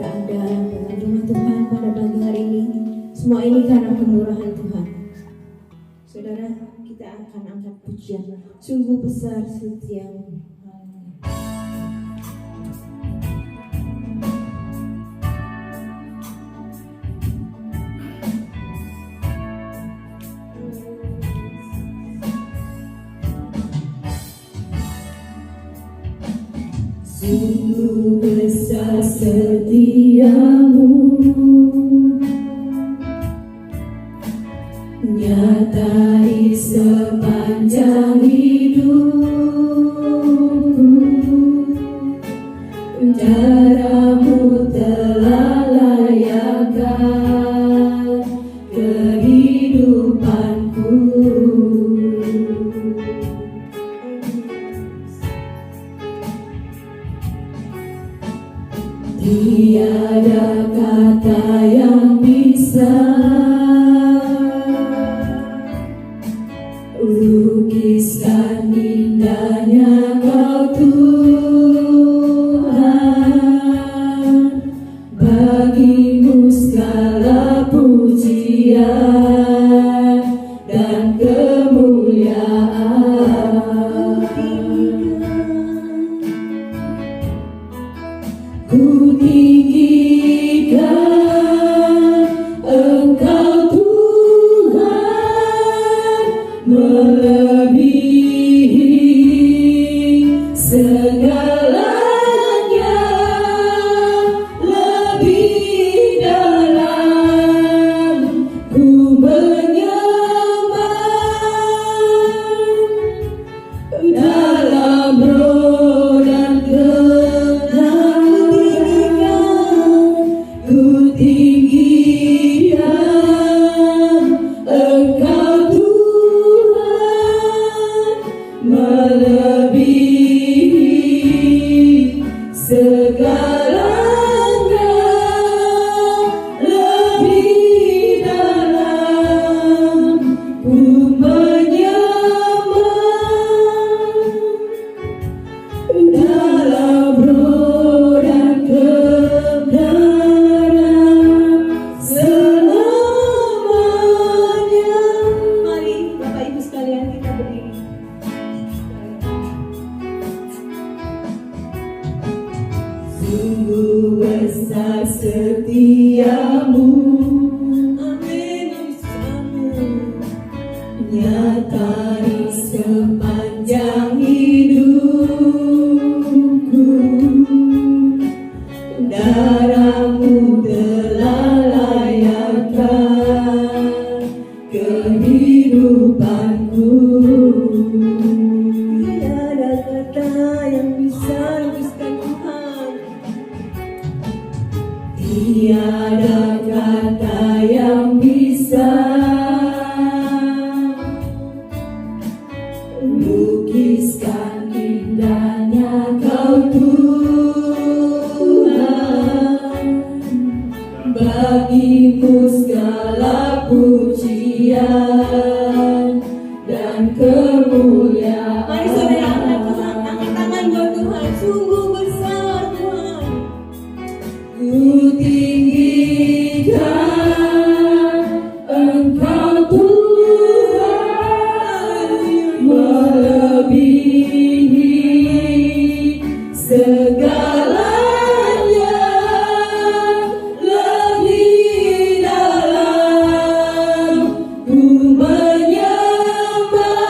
kita ada dalam rumah Tuhan pada pagi hari ini. Semua ini karena kemurahan Tuhan. Saudara, kita akan angkat pujian. Sungguh besar setiamu. Sungguh besar setiamu, nyata di sepanjang hidupku. Darahmu telah layakkan kehidupanku. Tiada kata yang bisa lukiskan indahnya Kau Tuhan. Bagimu segala pujian dan kemuliaan. Ku tinggikan Engkau Tuhan, melebihi segalanya, lebih dalam ku menyembah dalam roh dan ku tinggikan Engkau Tuhan, melebihi segalanya, lebih dalam ku menyembah dalam roh dan selamanya. Mari Bapak Ibu sekalian kita berdiri. Sungguh besar setiamu, amin, nyata di sepanjang hidupku. Darahmu telah layakkan kehidupanku. Tiada kata yang bisa lukiskan Tuhan. Tiada kata yang bisa lukiskan indahnya Kau Tuhan. Bagimu segala pujian dan kemuliaan. Mari saudara angkat Tuhan, angkat tangan buat Tuhan. Sungguh besar Tuhan. Ku tinggikan Engkau Tuhan, melebihi segalanya, lebih dalam ku menyembah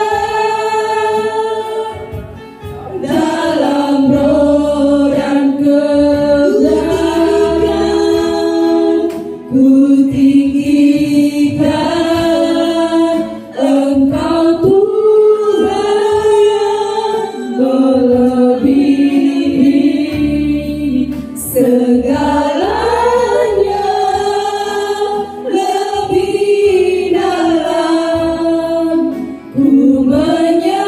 dalam roh dan kebenaran. Ku tinggikan Engkau Tuhan, melebihi segalanya, lebih dalam ku menyembah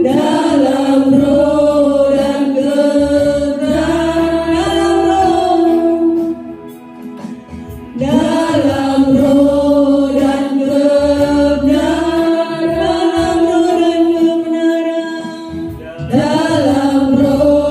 dalam roh dan dalam roh dan kebenaran, dalam roh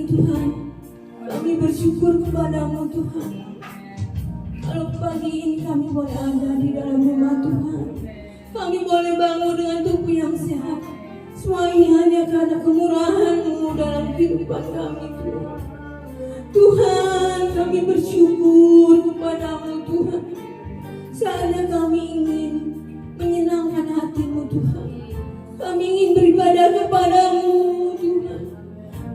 Tuhan. Kami bersyukur kepadamu Tuhan. Kalau pagi ini kami boleh ada di dalam rumah Tuhan, kami boleh bangun dengan tubuh yang sehat. Semua ini hanya karena kemurahan-Mu dalam kehidupan kami Tuhan. Tuhan, kami bersyukur kepadamu Tuhan. Saatnya kami ingin menyenangkan hati-Mu Tuhan. Kami ingin beribadah kepadamu Tuhan.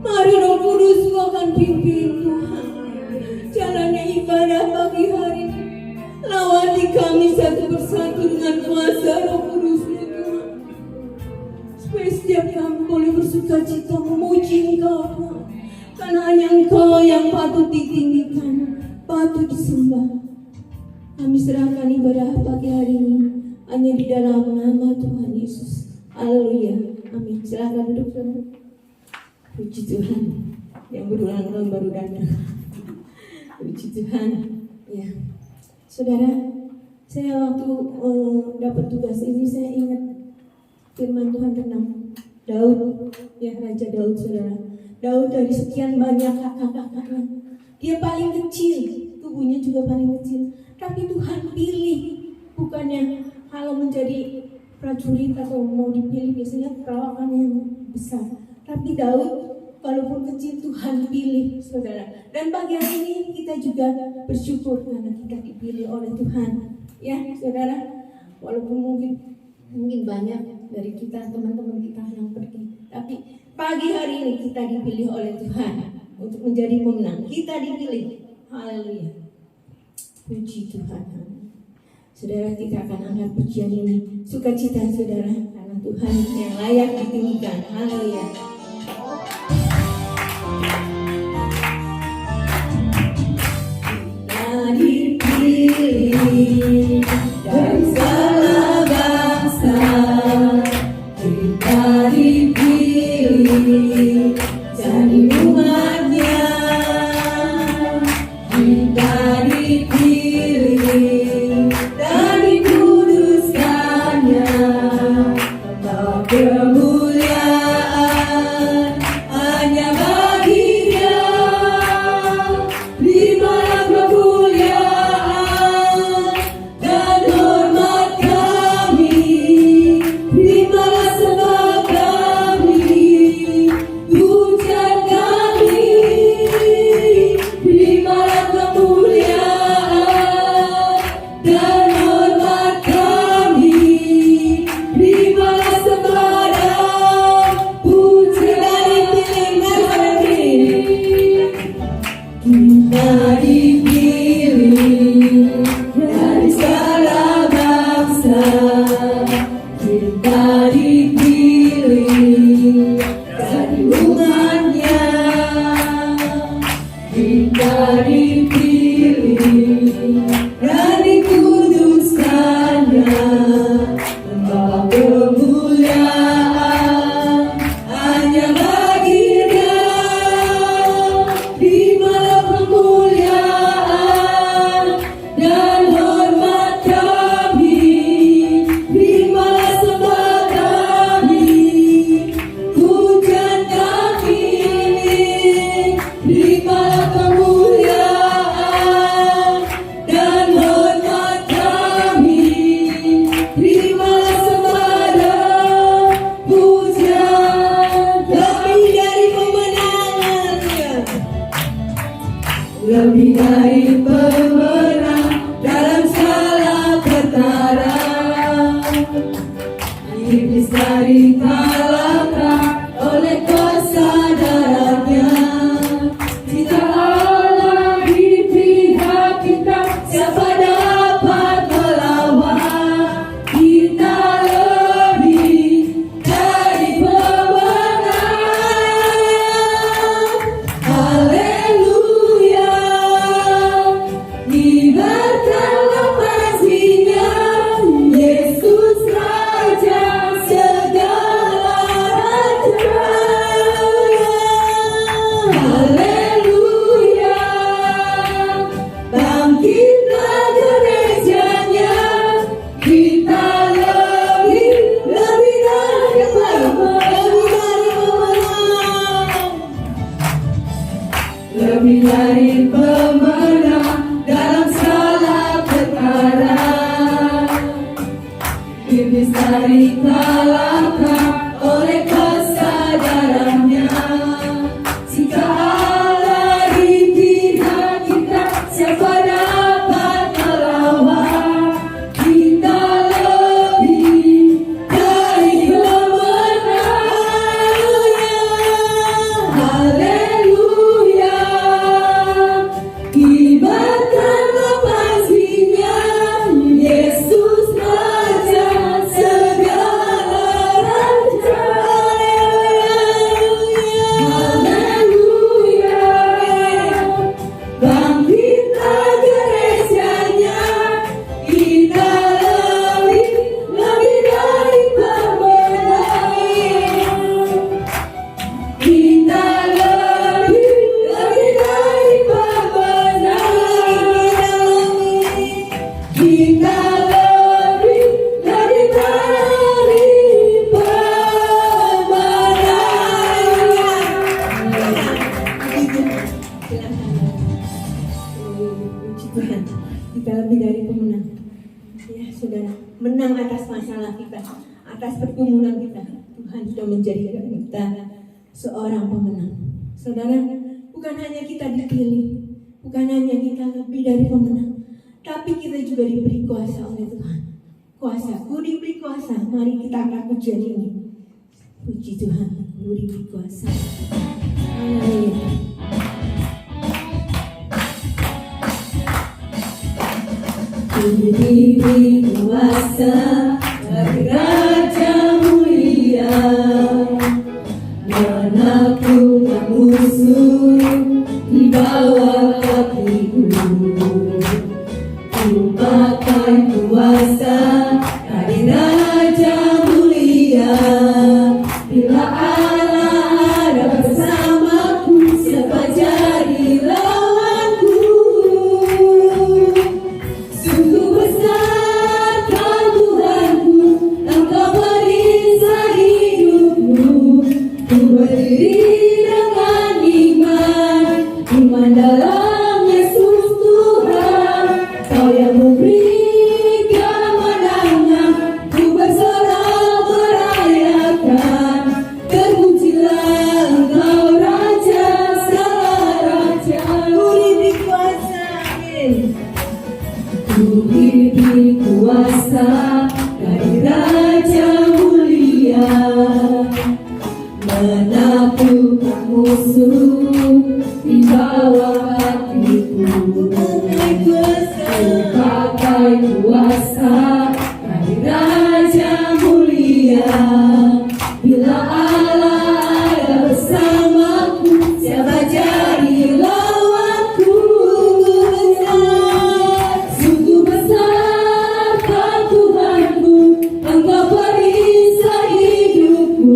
Mari Roh Kudus akan pimpin Tuhan. Jalannya ibadah pagi hari ini. Lawati kami satu persatu dengan kuasa Roh Kudus-Mu Tuhan. Supaya setiap kami boleh bersuka cita memuji Engkau Tuhan. Karena hanya Engkau yang patut ditinggikan, patut disembah. Kami serahkan ibadah pagi hari ini hanya di dalam nama Tuhan Yesus. Haleluya. Amin. Silakan duduk saudara. Puji Tuhan. Yang berulang-ulang baru datang. Puji Tuhan. Ya. Saudara, saya waktu dapat tugas ini saya ingat firman Tuhan tentang Daud, ya Raja Daud saudara. Daud dari sekian banyak kakak-kakaknya, dia paling kecil, tubuhnya juga paling kecil. Tapi Tuhan pilih, bukannya kalau menjadi prajurit atau mau dipilih biasanya perawakan yang besar. Tapi Daud walaupun kecil Tuhan pilih saudara. Dan pagi hari ini kita juga bersyukur karena kita dipilih oleh Tuhan. Ya saudara, walaupun mungkin banyak dari kita teman-teman kita yang pergi, tapi pagi hari ini kita dipilih oleh Tuhan untuk menjadi pemenang. Kita dipilih. Haleluya. Puji Tuhan. Saudara, kita akan angkat pujian ini. Sukacita saudara, karena Tuhan yang layak ditinggikan. Haleluya. Kita dipilih dari segala bangsa. Kita dipilih jadi umatnya. Kita dipilih dan dikuduskannya. Membawa kemuliaan hanya bagi Dia. Terimalah kemuliaan dan hormat kami. Terimalah sembah kami, pujian kami. Terimalah kemuliaan dan hormat kami. Terimalah sembah dan pujian kami. Kita dipilih dari segala bangsa. Kita dipilih dari umatnya. Kita dipilih dan dikuduskannya. Membawa kemuliaan hanya bagi Dia. Terimalah kemuliaan dan hormat kami. Terimalah sembah kami, pujian kami. Terimalah kemuliaan dan hormat kami. Terimalah sembah dan pujian. Lebih dari pemenangan, lebih dari pemenang dalam segala perkara. Iblis dari kalahkan oleh kuasa darahnya. Jika Allah di pihak kita, siapa dapat melawan? Kita lebih dari pemenang. Haleluya. Ibaratkanlah kasih-Nya, Yesus Raja segala raja. dikalahkan oleh kesadarannya. Jika Allah di pihak kita, siapa dapat melawan? Kita lebih dari pemenangnya. Haleluya. Kibarkanlah pastinya, Yesus Raja segala raja. Haleluya. Bangkitlah gerejanya, kita lebih dari pemenang. Kita lebih dari pemenang. Kita lebih dari Puji Tuhan, kita lebih dari pemenang. Ya saudara, menang atas masalah kita, atas pergumulan kita. Tuhan sudah menjadikan kita seorang pemenang. Saudara, bukan hanya kita dipilih, bukan hanya kita lebih dari pemenang, tapi kita juga diberi kuasa oleh Tuhan. Kuasa, ku diberi kuasa. Mari kita angkat pujian ini. Puji Tuhan, ku diberi kuasa. Haleluya. Diberi kuasa dari Raja mulia, menaklukkan musuh di bawah kakiku. Ku pakai kuasa dari Raja mulia. Bila Allah ada bersamaku, siapa jadi lawanku? Sungguh besar kau Tuhanku, Engkau perisa hidupku. Ku berdiri dengan iman, iman dalam Yesus Tuhan. Kau yang memberi kemenangan, ku bersorak merayakan. Terpujilah Engkau Raja segala raja. Ku diberi kuasa. Amin. Ku diberi kuasa dari Raja mulia, menaklukkan musuh di bawah kakiku. Ku pakai kuasa dari Raja mulia. Bila Allah ada bersamaku, siapa jadi lawanku? Sungguh besar kau Tuhanku, Engkau perisa hidupku.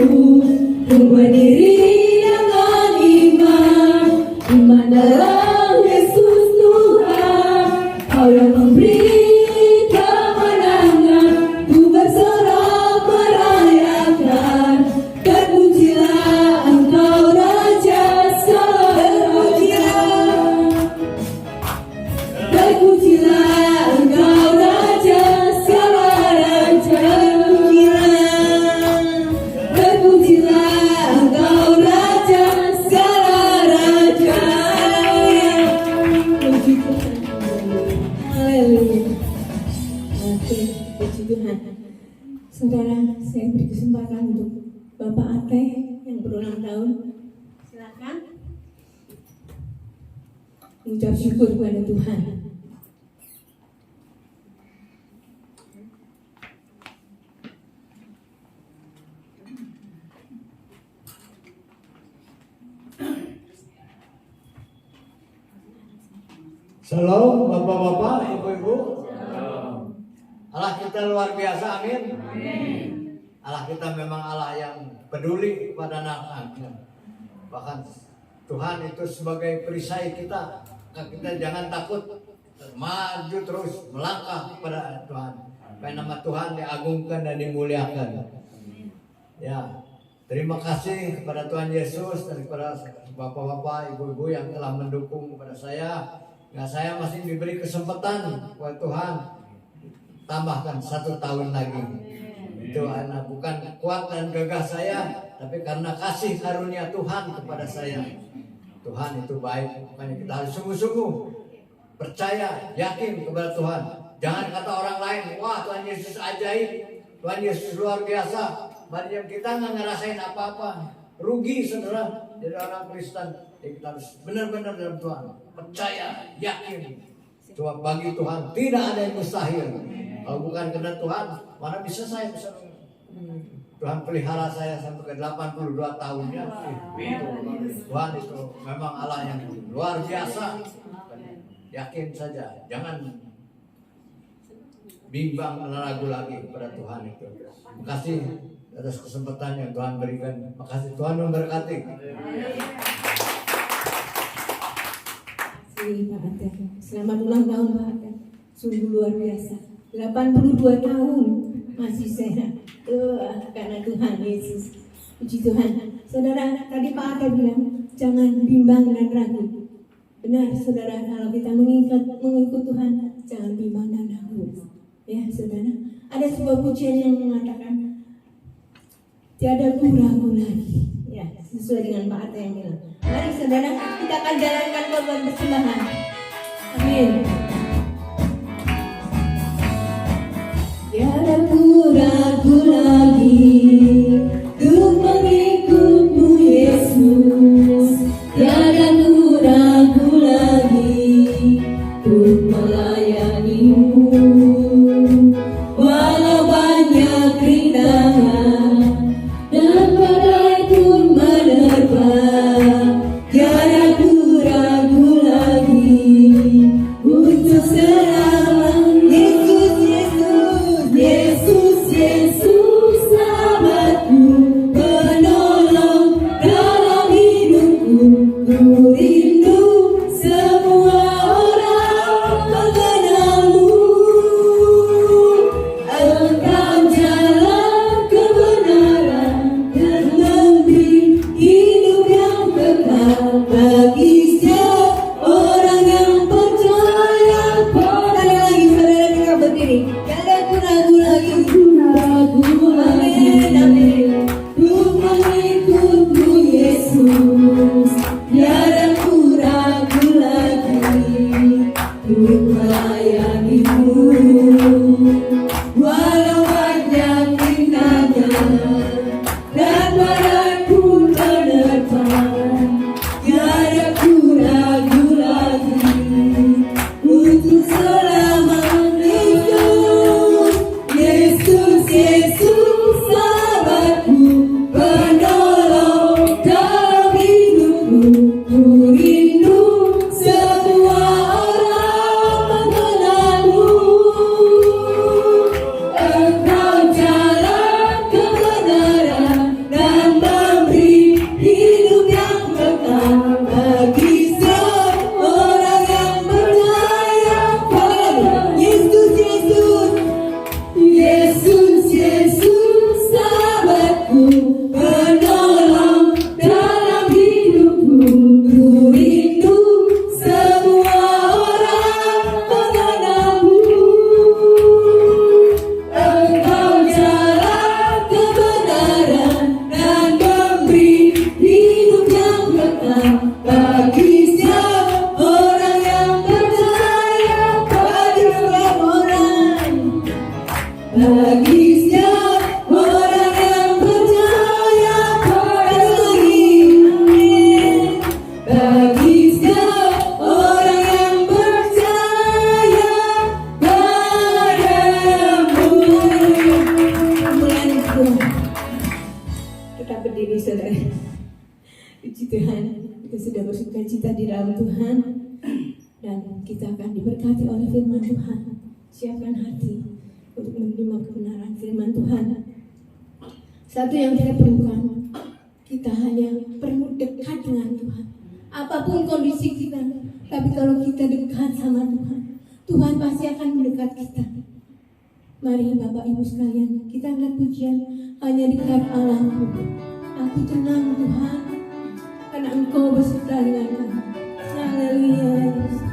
Ku berdiri dengan iman, iman dalam Yesus Tuhan. Kau yang memberi kemenangan, ku bersorak merayakan. Terpujilah Engkau Raja segala raja. Terpujilah Engkau Raja segala raja. Terpujilah Engkau Raja segala raja. Puji Tuhan. Haleluya. Oke, puji Tuhan. Saudara, saya beri kesempatan untuk Bapak Ate yang berulang tahun. Silakan. Mengucap syukur kepada Tuhan. Shalom Bapak-Bapak, Ibu-Ibu. Allah kita luar biasa, amin. Allah kita memang Allah yang peduli kepada anak-anaknya. Bahkan Tuhan itu sebagai perisai kita. Kita jangan takut, maju terus melangkah kepada Tuhan. Supaya nama Tuhan diagungkan dan dimuliakan. Ya, terima kasih kepada Tuhan Yesus dan kepada Bapak-Bapak, Ibu-Ibu yang telah mendukung kepada saya. Nah, saya masih diberi kesempatan buat Tuhan tambahkan 1 tahun lagi. Itu anak bukan kuat dan gagah saya, tapi karena kasih karunia Tuhan kepada saya. Tuhan itu baik, makanya kita harus sungguh-sungguh percaya, yakin kepada Tuhan. Jangan kata orang lain, wah Tuhan Yesus ajaib, Tuhan Yesus luar biasa. Padahal kita nggak ngerasain apa-apa, rugi saudara jadi orang Kristen. Jadi kita harus benar-benar dalam Tuhan, percaya, yakin. Cuma bagi Tuhan tidak ada yang mustahil. Kalau bukan karena Tuhan, mana bisa saya bisa. Tuhan pelihara saya sampai ke 82 tahunnya. Tuhan itu memang Allah yang luar biasa. Yakin saja, jangan bimbang dan ragu lagi kepada Tuhan itu. Terima kasih atas kesempatan yang Tuhan berikan. Terima kasih, Tuhan memberkati. Pak Aten. Selamat ulang tahun Pak Aten. Sungguh luar biasa. 82 tahun masih sehat. Karena Tuhan Yesus. Puji Tuhan. Saudara, tadi Pak Aten bilang jangan bimbang dan ragu. Benar saudara, kalau kita mengikut Tuhan jangan bimbang dan ragu. Ya saudara, ada sebuah pujian yang mengatakan tiada ragu lagi. Ya, sesuai dengan Pak Aten yang bilang. Mari saudara, kita akan jalankan korban persembahan. Amin. Tiada ragu lagi untuk mengikutmu Yesus. Tiada ragu lagi untuk melayanimu. Walau banyak rintangan dan badai pun menerpa, tiada ragu lagi untuk selama. Yesus sahabatku, penolong dalam hidupku. Ku rindu semua orang mengenalmu. Engkau jalan kebenaran dan memberi hidup yang kekal bagi setiap orang yang percaya. Sekali lagi saudara kita berdiri. Tiada ragu lagi. Amin, amin. Ku mengikutmu Yesus. Tiada ragu lagi untuk melayanimu. Walau banyak rintangan dan badai pun menerpa, tiada ragu lagi untuk selamanya. Yesus sahabatku, penolong dalam hidupku. Ku rindu semua orang mengenalmu. Engkau jalan kebenaran dan memberi hidup yang kekal bagi seorang yang percaya pada Yesus sahabatku, penolong dalam hidupku. Ku rindu semua orang mengenalmu. Engkau jalan kebenaran dan memberi hidup yang kekal bagi setiap orang yang percaya. Bagi setiap orang, bagi setiap orang yang percaya padamu. Bagi setiap orang yang percaya padamu. Tetap berdiri saudara. Puji Tuhan, kita sudah bersuka cita di dalam Tuhan dan kita akan diberkati oleh firman Tuhan. Siapkan hati untuk menerima kebenaran firman Tuhan. Satu yang kita perlukan, kita hanya perlu dekat dengan Tuhan. Apapun kondisi kita, tapi kalau kita dekat sama Tuhan, Tuhan pasti akan mendekat kita. Mari Bapak Ibu sekalian, kita angkat pujian hanya dekat Allahku. Aku tenang Tuhan, karena Engkau beserta dengan kami. Haleluya Yesus.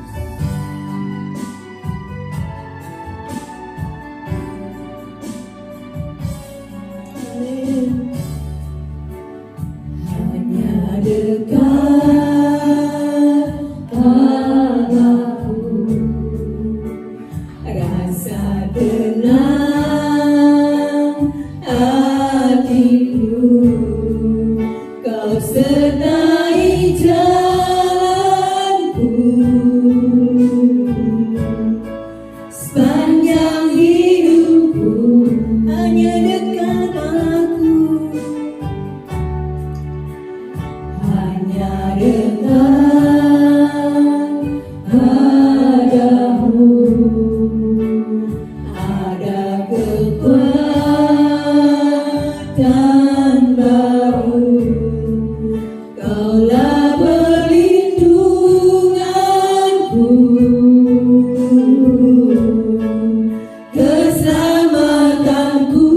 keselamatan baru. Kaulah perlindunganku, keselamatanku.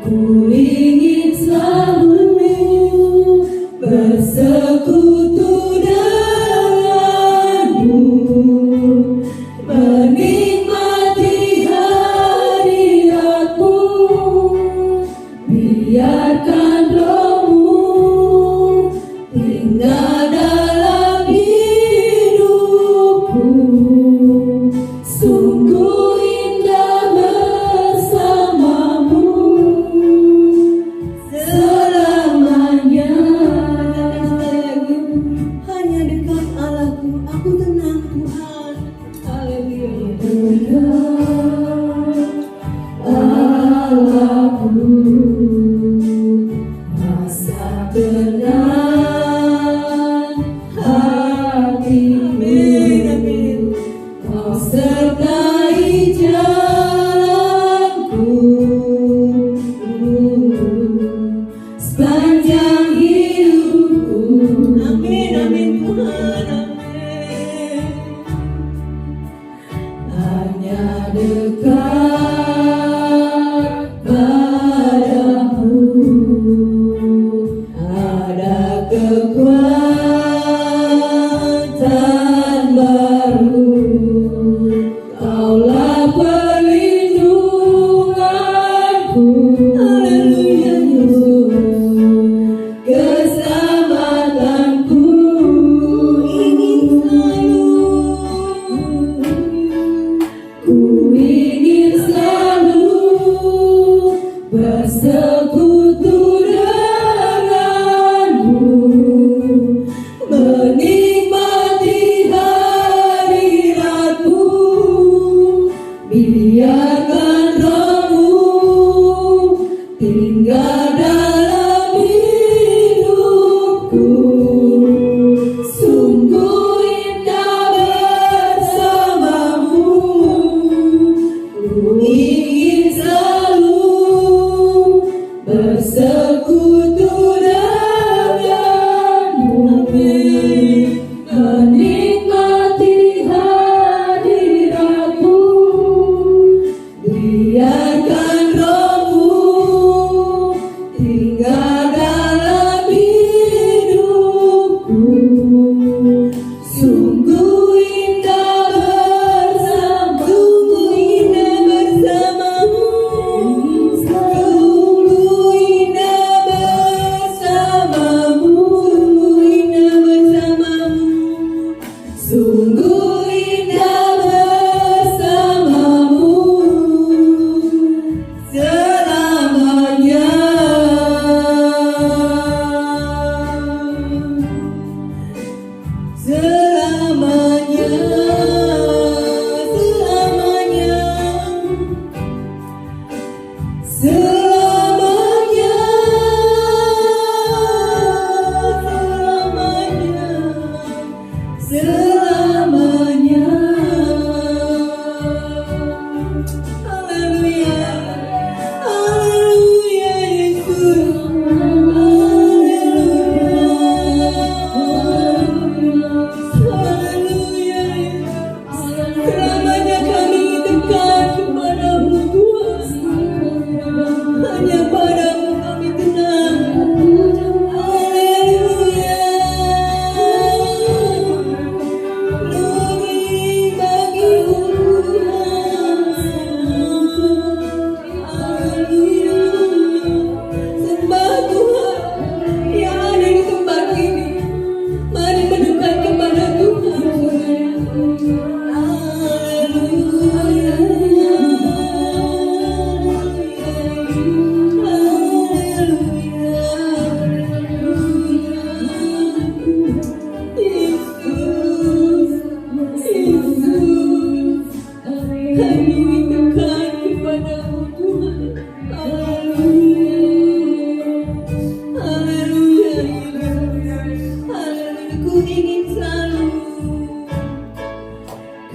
Ku ingin selalu bersekutu denganmu, menikmati hadiratmu. Biarkan Roh-Mu tinggal dalam hidupku. Sungguh indah bersamamu selamanya. Hanya dekat Allahku, aku tenang Tuhan. Haleluya. Allahku, rasa tenang hatimu. Kau sertai jalanku sepanjang hidupku. Amin, amin Tuhan, amin. Hanya dekat padamu ada kekuatan baru. Kaulah perlindunganku. Haleluya Yesus, keselamatanku. Ku ingin selalu bersekutu denganmu, menikmati hadiratmu. Biarkan Roh-Mu tinggal dalam hidupku. Sungguh indah bersamamu. Ku ingin selalu bersekutu denganmu, menikmati hadiratmu. Biarkan Roh-Mu tinggal dalam hidupku. Sungguh indah bersamamu. Sungguh indah bersamamu. Sungguh indah bersamamu selamanya. Selamanya, selamanya, selamanya, selamanya. Haleluya, haleluya Yesus, haleluya, haleluya. Selamanya kami dekat kepadamu Tuhan. Hanya padamu kami tenang. Haleluya. Glory bagimu Tuhan. Haleluya. Sembah Tuhan yang ada di tempat ini. Mari mendekat kepada Tuhan.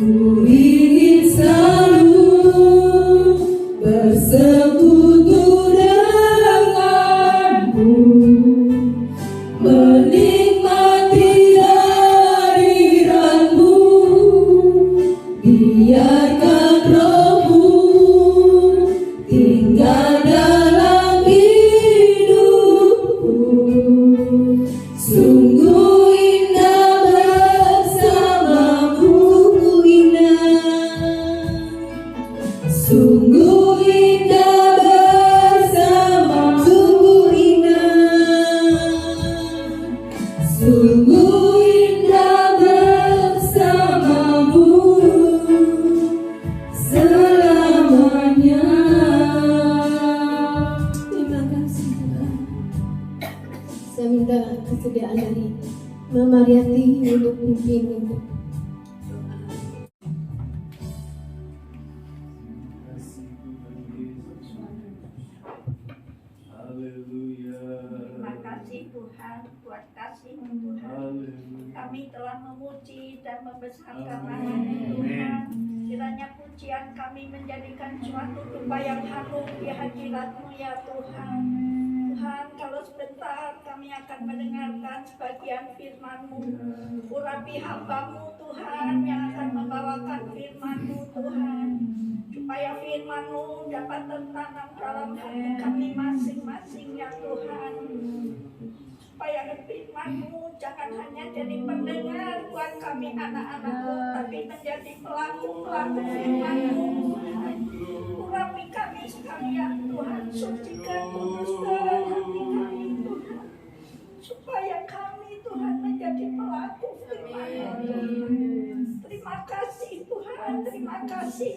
Ku ingin selalu Rohmu tinggal dalam hidupku. Sungguh indah bersamamu, sungguh indah bersama, sungguh indah bersamamu selamanya. Terima kasih Tuhan. Saya minta kesediaan dari Mama Riati untuk pimpin untuk Terima kasih Tuhan buat kasih Tuhan. Kami telah memuji dan membesarkan nama-Mu Tuhan. Kiranya pujian kami menjadikan suatu dupa yang harum di hadirat-Mu ya Tuhan. Tuhan, kalau sebentar kami akan mendengarkan sebagian firman-Mu. Urapi hamba-Mu Tuhan yang akan membawakan firman-Mu Tuhan. Supaya firman-Mu dapat tertanam dalam hati kami masing-masing ya Tuhan. Supaya firman-Mu jangan hanya jadi pendengar buat kami anak-anak-Mu, tapi menjadi pelaku-pelaku firman-Mu Tuhan. Urapi kami sekalian Tuhan, sucikan kuduskan hati kami Tuhan. Supaya kami Tuhan menjadi pelaku firman-Mu Tuhan. Terima kasih Tuhan, terima kasih.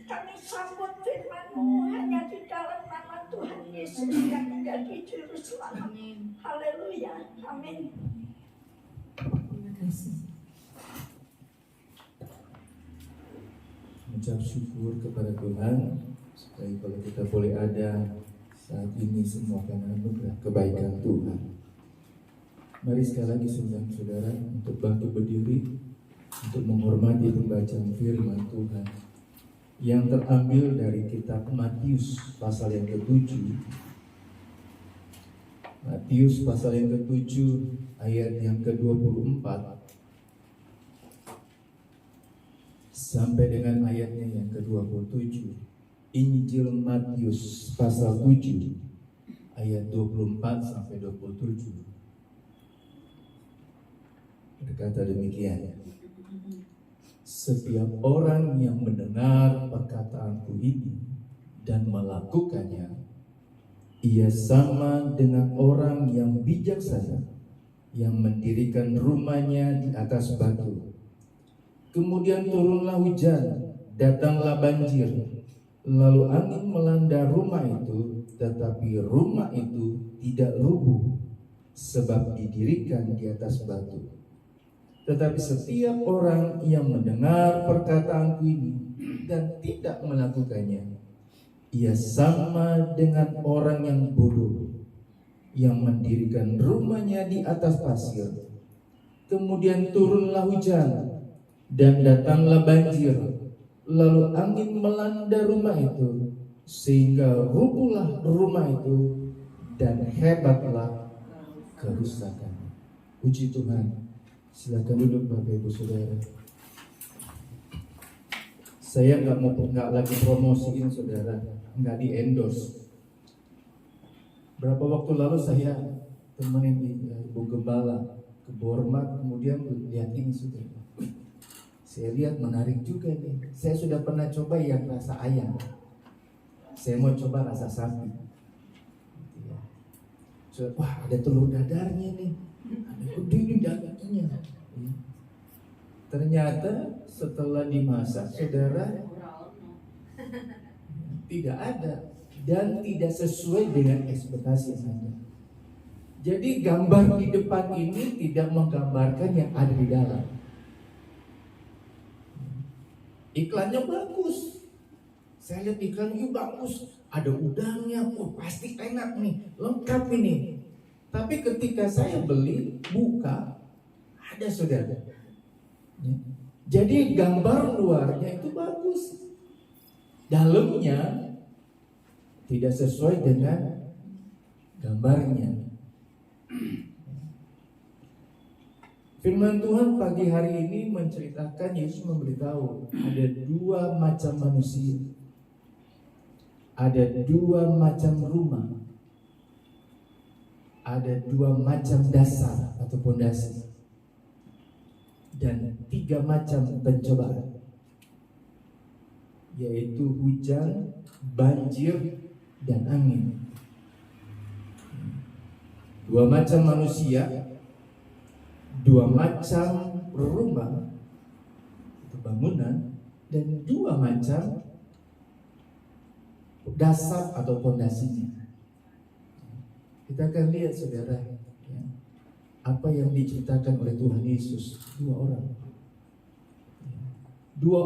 Kami sambut firman-Mu hanya di dalam nama Tuhan Yesus yang menjadi juru selamat. Haleluya, amin. Terima kasih. Mengucap syukur kepada Tuhan supaya kalau kita boleh ada saat ini semua karena anugerah kebaikan Tuhan. Mari sekali lagi saudara untuk bangkit berdiri untuk menghormati pembacaan firman Tuhan yang terambil dari kitab Matius pasal yang ke-7. Matius pasal yang ke-7 ayat yang ke-24 sampai dengan ayatnya yang ke-27. Injil Matius pasal 7 ayat 24 sampai 27 berkata demikian. Setiap orang yang mendengar perkataanku ini dan melakukannya, ia sama dengan orang yang bijaksana yang mendirikan rumahnya di atas batu. Kemudian turunlah hujan, datanglah banjir, lalu angin melanda rumah itu, tetapi rumah itu tidak rubuh, sebab didirikan di atas batu. Tetapi setiap orang yang mendengar perkataanku ini dan tidak melakukannya, ia sama dengan orang yang bodoh yang mendirikan rumahnya di atas pasir. Kemudian turunlah hujan dan datanglah banjir, lalu angin melanda rumah itu, sehingga rubuhlah rumah itu dan hebatlah kerusakan. Puji Tuhan. Silakan duduk Bapak Ibu Saudara. Saya nggak lagi promosiin saudara, nggak di endorse. Berapa waktu lalu saya temenin Ibu Gembala ke Bormat, kemudian lihat ini saudara. Saya lihat menarik juga nih. Saya sudah pernah coba yang rasa ayam. Saya mau coba rasa sapi. Wah, ada telur dadarnya nih. Ada gede dagingnya. Ternyata setelah dimasak, saudara, tidak ada dan tidak sesuai dengan ekspektasi Anda. Jadi gambar di depan ini tidak menggambarkan yang ada di dalam. Iklannya bagus. Saya lihat iklannya bagus. Ada udangnya, pasti enak nih, lengkap ini. Tapi ketika saya beli, buka, ada saudara. Jadi gambar luarnya itu bagus, dalamnya tidak sesuai dengan gambarnya. Firman Tuhan pagi hari ini menceritakan, Yesus memberitahu ada dua macam manusia, ada dua macam rumah, ada dua macam dasar atau pondasi, dan tiga macam pencobaan, yaitu hujan, banjir, dan angin. Dua macam manusia, dua macam rumah atau bangunan, dan dua macam dasar atau pondasinya. Kita akan lihat saudara, ya, apa yang diceritakan oleh Tuhan Yesus. Dua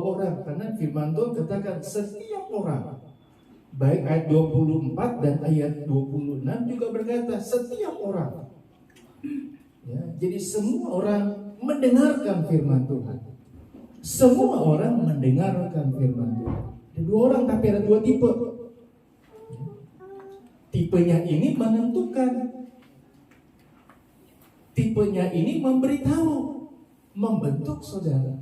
orang, karena firman Tuhan katakan setiap orang. Baik ayat 24 dan ayat 26 juga berkata setiap orang. Ya, jadi semua orang mendengarkan firman Tuhan. Semua orang mendengarkan firman Tuhan. Ada dua orang tapi ada dua tipe. Tipenya ini menentukan. Tipenya ini memberitahu, membentuk saudara.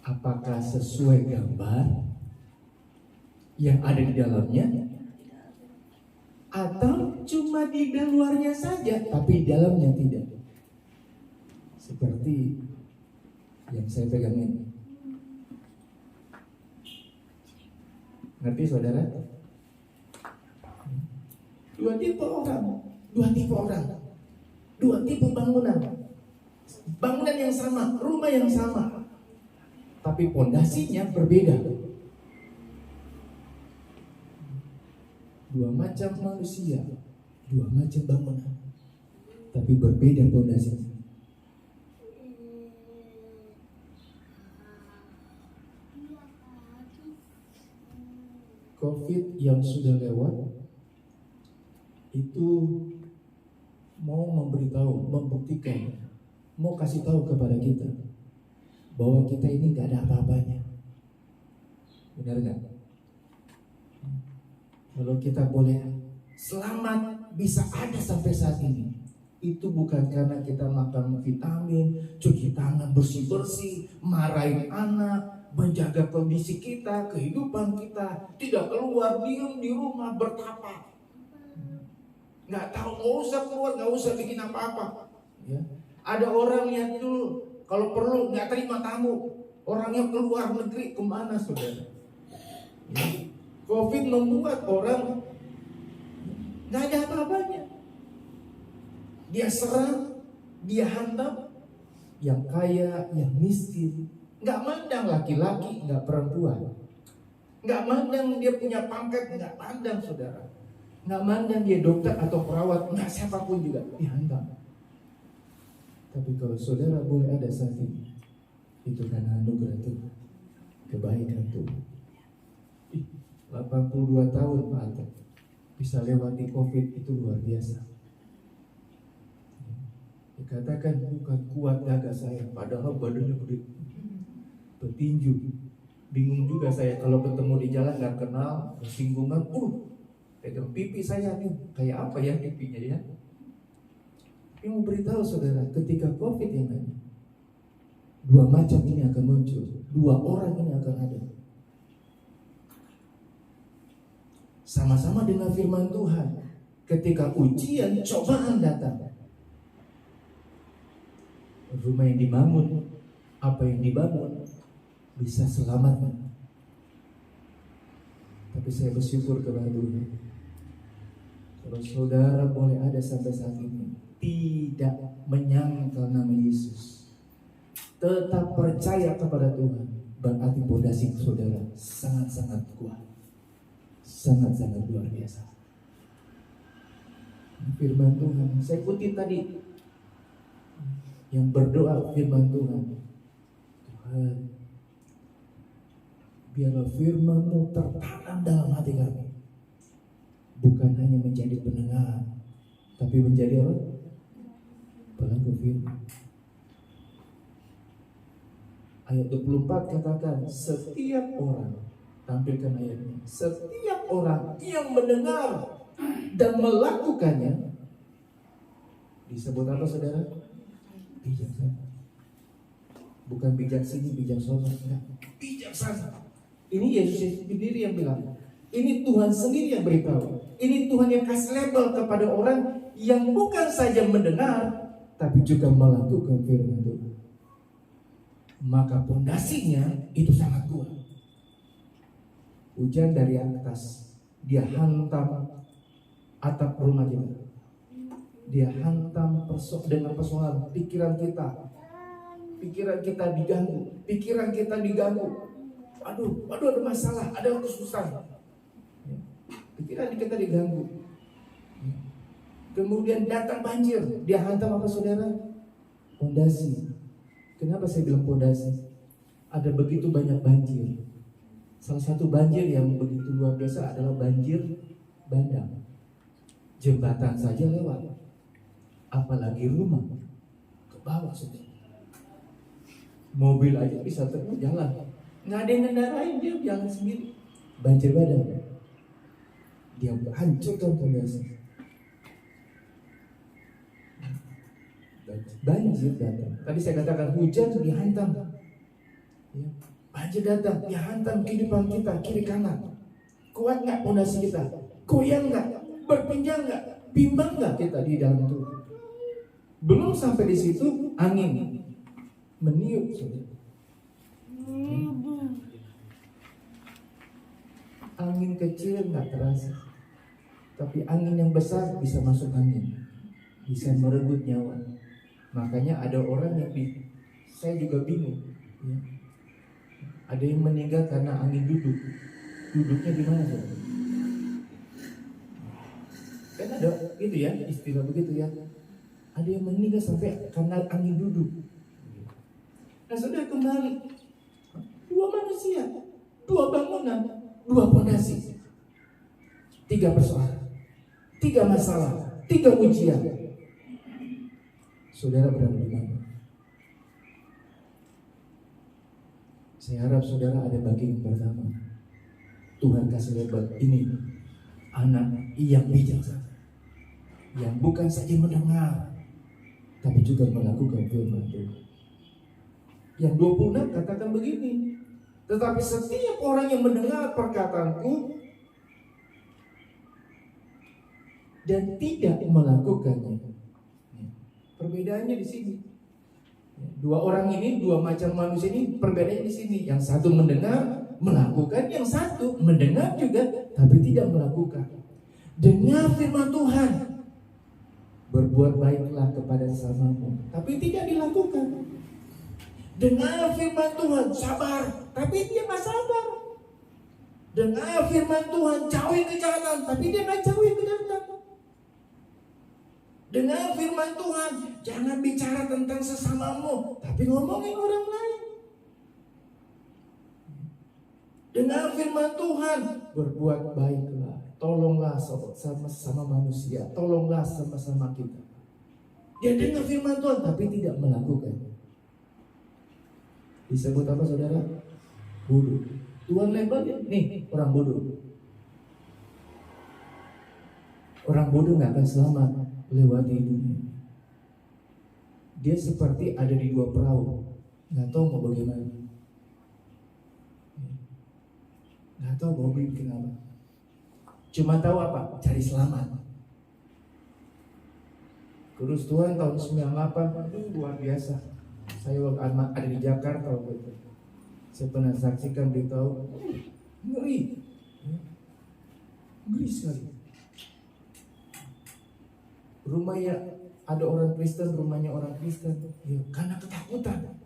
Apakah sesuai gambar yang ada di dalamnya, atau cuma di luarnya saja tapi di dalamnya tidak? Seperti yang saya pegang ini. Ngerti saudara? Dua tipe orang, dua tipe bangunan. Bangunan yang sama, rumah yang sama, tapi pondasinya berbeda. Dua macam manusia, dua macam bangunan, tapi berbeda pondasinya. COVID yang sudah lewat itu mau memberitahu, membuktikan, mau kasih tahu kepada kita bahwa kita ini gak ada apa-apanya. Benar gak? Kalau kita boleh selamat bisa ada sampai saat ini, itu bukan karena kita makan vitamin, cuci tangan bersih-bersih, marahin anak, menjaga kondisi kita, kehidupan kita, tidak keluar, diam di rumah bertapa. Nggak tahu, nggak usah keluar, nggak usah bikin apa-apa. Ya. Ada orang yang dulu kalau perlu nggak terima tamu, orangnya keluar negeri kemana saudara? Ya. COVID membuat orang nggak ada apa-apanya. Dia serang, dia hantam, yang kaya, yang miskin. Nggak mandang laki-laki, nggak perempuan. Nggak mandang dia punya pangkat, nggak mandang saudara. Nggak mandang dia dokter atau perawat, nggak siapapun juga dihantam. Tapi kalau saudara boleh ada saat ini, itu karena anugerah Tuhan, kebaikan Tuhan. 82 tahun Pak Anton bisa lewati COVID, itu luar biasa. Dikatakan bukan kuat gagah saya, padahal badannya gede, petinju. Bingung juga saya kalau ketemu di jalan nggak kenal, bersinggungan, pegang pipi saya nih, kayak apa ya pipinya ya? Tapi mau beritahu saudara, ketika COVID yang ada, dua macam ini akan muncul, dua orang ini akan ada. Sama-sama dengan firman Tuhan, ketika ujian, cobaan datang, rumah yang dibangun, apa yang dibangun bisa selamat. Tapi saya bersyukur kepada Tuhan, kalau saudara boleh ada sampai saat ini tidak menyangkal nama Yesus, tetap percaya kepada Tuhan, berarti pondasi saudara sangat-sangat kuat, sangat-sangat luar biasa. Firman Tuhan, saya kutip tadi yang berdoa firman Tuhan, Tuhan, biarlah firman-Mu tertanam dalam hati kami, bukan hanya menjadi pendengar, tapi menjadi orang pelaku firman. Ayat 24 katakan, setiap orang, tampilkan ayatnya, setiap orang yang mendengar dan melakukannya Disebut apa saudara? Bijaksana. Bukan bijak sini, bijak sono, enggak. Bijaksana. Ini Yesus sendiri yang bilang. Ini Tuhan sendiri yang beritahu. Ini Tuhan yang kasih label kepada orang yang bukan saja mendengar, tapi juga melakukan firman Tuhan. Maka pondasinya itu sangat kuat. Hujan dari atas, dia hantam atap rumah kita. Dia hantam dengan persoalan pikiran kita. Pikiran kita diganggu. Aduh ada masalah, ada kesusahan. Pikiran kita diganggu. Kemudian datang banjir, dia hantam apa saudara? Pondasi. Kenapa saya bilang pondasi? Ada begitu banyak banjir. Salah satu banjir yang begitu luar biasa adalah banjir bandang. Jembatan saja lewat, apalagi rumah ke bawah saudara. Mobil aja bisa terus jalan, nggak ada yang ngendarain, dia jalan sendiri. Banjir bandang, dia hancurkan pondasi. Banjir datang. Tadi saya katakan hujan dihantam. Ya. Banjir datang, dihantam kehidupan kita kiri kanan. Kuat nggak pondasi kita? Goyang nggak? Berpinjang nggak? Bimbang nggak kita di dalam itu? Belum sampai di situ angin meniup. Angin kecil nggak terasa, tapi angin yang besar bisa masuk angin, bisa merenggut nyawa. Makanya ada orang yang saya juga bingung. Ya. Ada yang meninggal karena angin duduk. Duduknya di mana sih? Kan ada gitu ya, istilah begitu ya. Ada yang meninggal sampai karena angin duduk. Nah sudah kembali, dua manusia, dua bangunan, dua pondasi, 3 persoalan, 3 masalah, 3 ujian. Saudara berada di mana? Saya harap saudara ada bagian pertama. Tuhan kasih label ini anak yang bijaksana, yang bukan saja mendengar, tapi juga melakukan firman Tuhan. Yang 26 katakan begini, tetapi setiap orang yang mendengar perkataanku dan tidak melakukannya. Perbedaannya di sini. 2 orang ini, 2 macam manusia ini perbedaannya di sini. Yang satu mendengar, melakukan, yang satu mendengar juga tapi tidak melakukan. Dengar firman Tuhan, berbuat baiklah kepada sesamamu, tapi tidak dilakukan. Dengar firman Tuhan, sabar, tapi dia nggak sabar. Dengar firman Tuhan, jauhi kejahatan, tapi dia nggak jauhi kejahatan. Dengar firman Tuhan, jangan bicara tentang sesamamu, tapi ngomongin orang lain. Dengar firman Tuhan, berbuat baiklah, tolonglah sama manusia, tolonglah sama-sama kita. Dia dengar firman Tuhan, tapi tidak melakukan. Disebut apa saudara? Bodoh. Tuhan labelnya, nih orang bodoh. Orang bodoh gak akan selamat lewati dunia. Dia seperti ada di 2 perahu, gak tahu mau bagaimana, gak tahu mau bikin apa. Cuma tahu apa? Cari selamat. Kudus Tuhan tahun 98, luar biasa. Saya waktu ada di Jakarta waktu itu, saya pernah saksikan beritahu, ngeri sekali. Rumahnya ada orang Kristen, rumahnya orang Kristen, ya, karena ketakutan,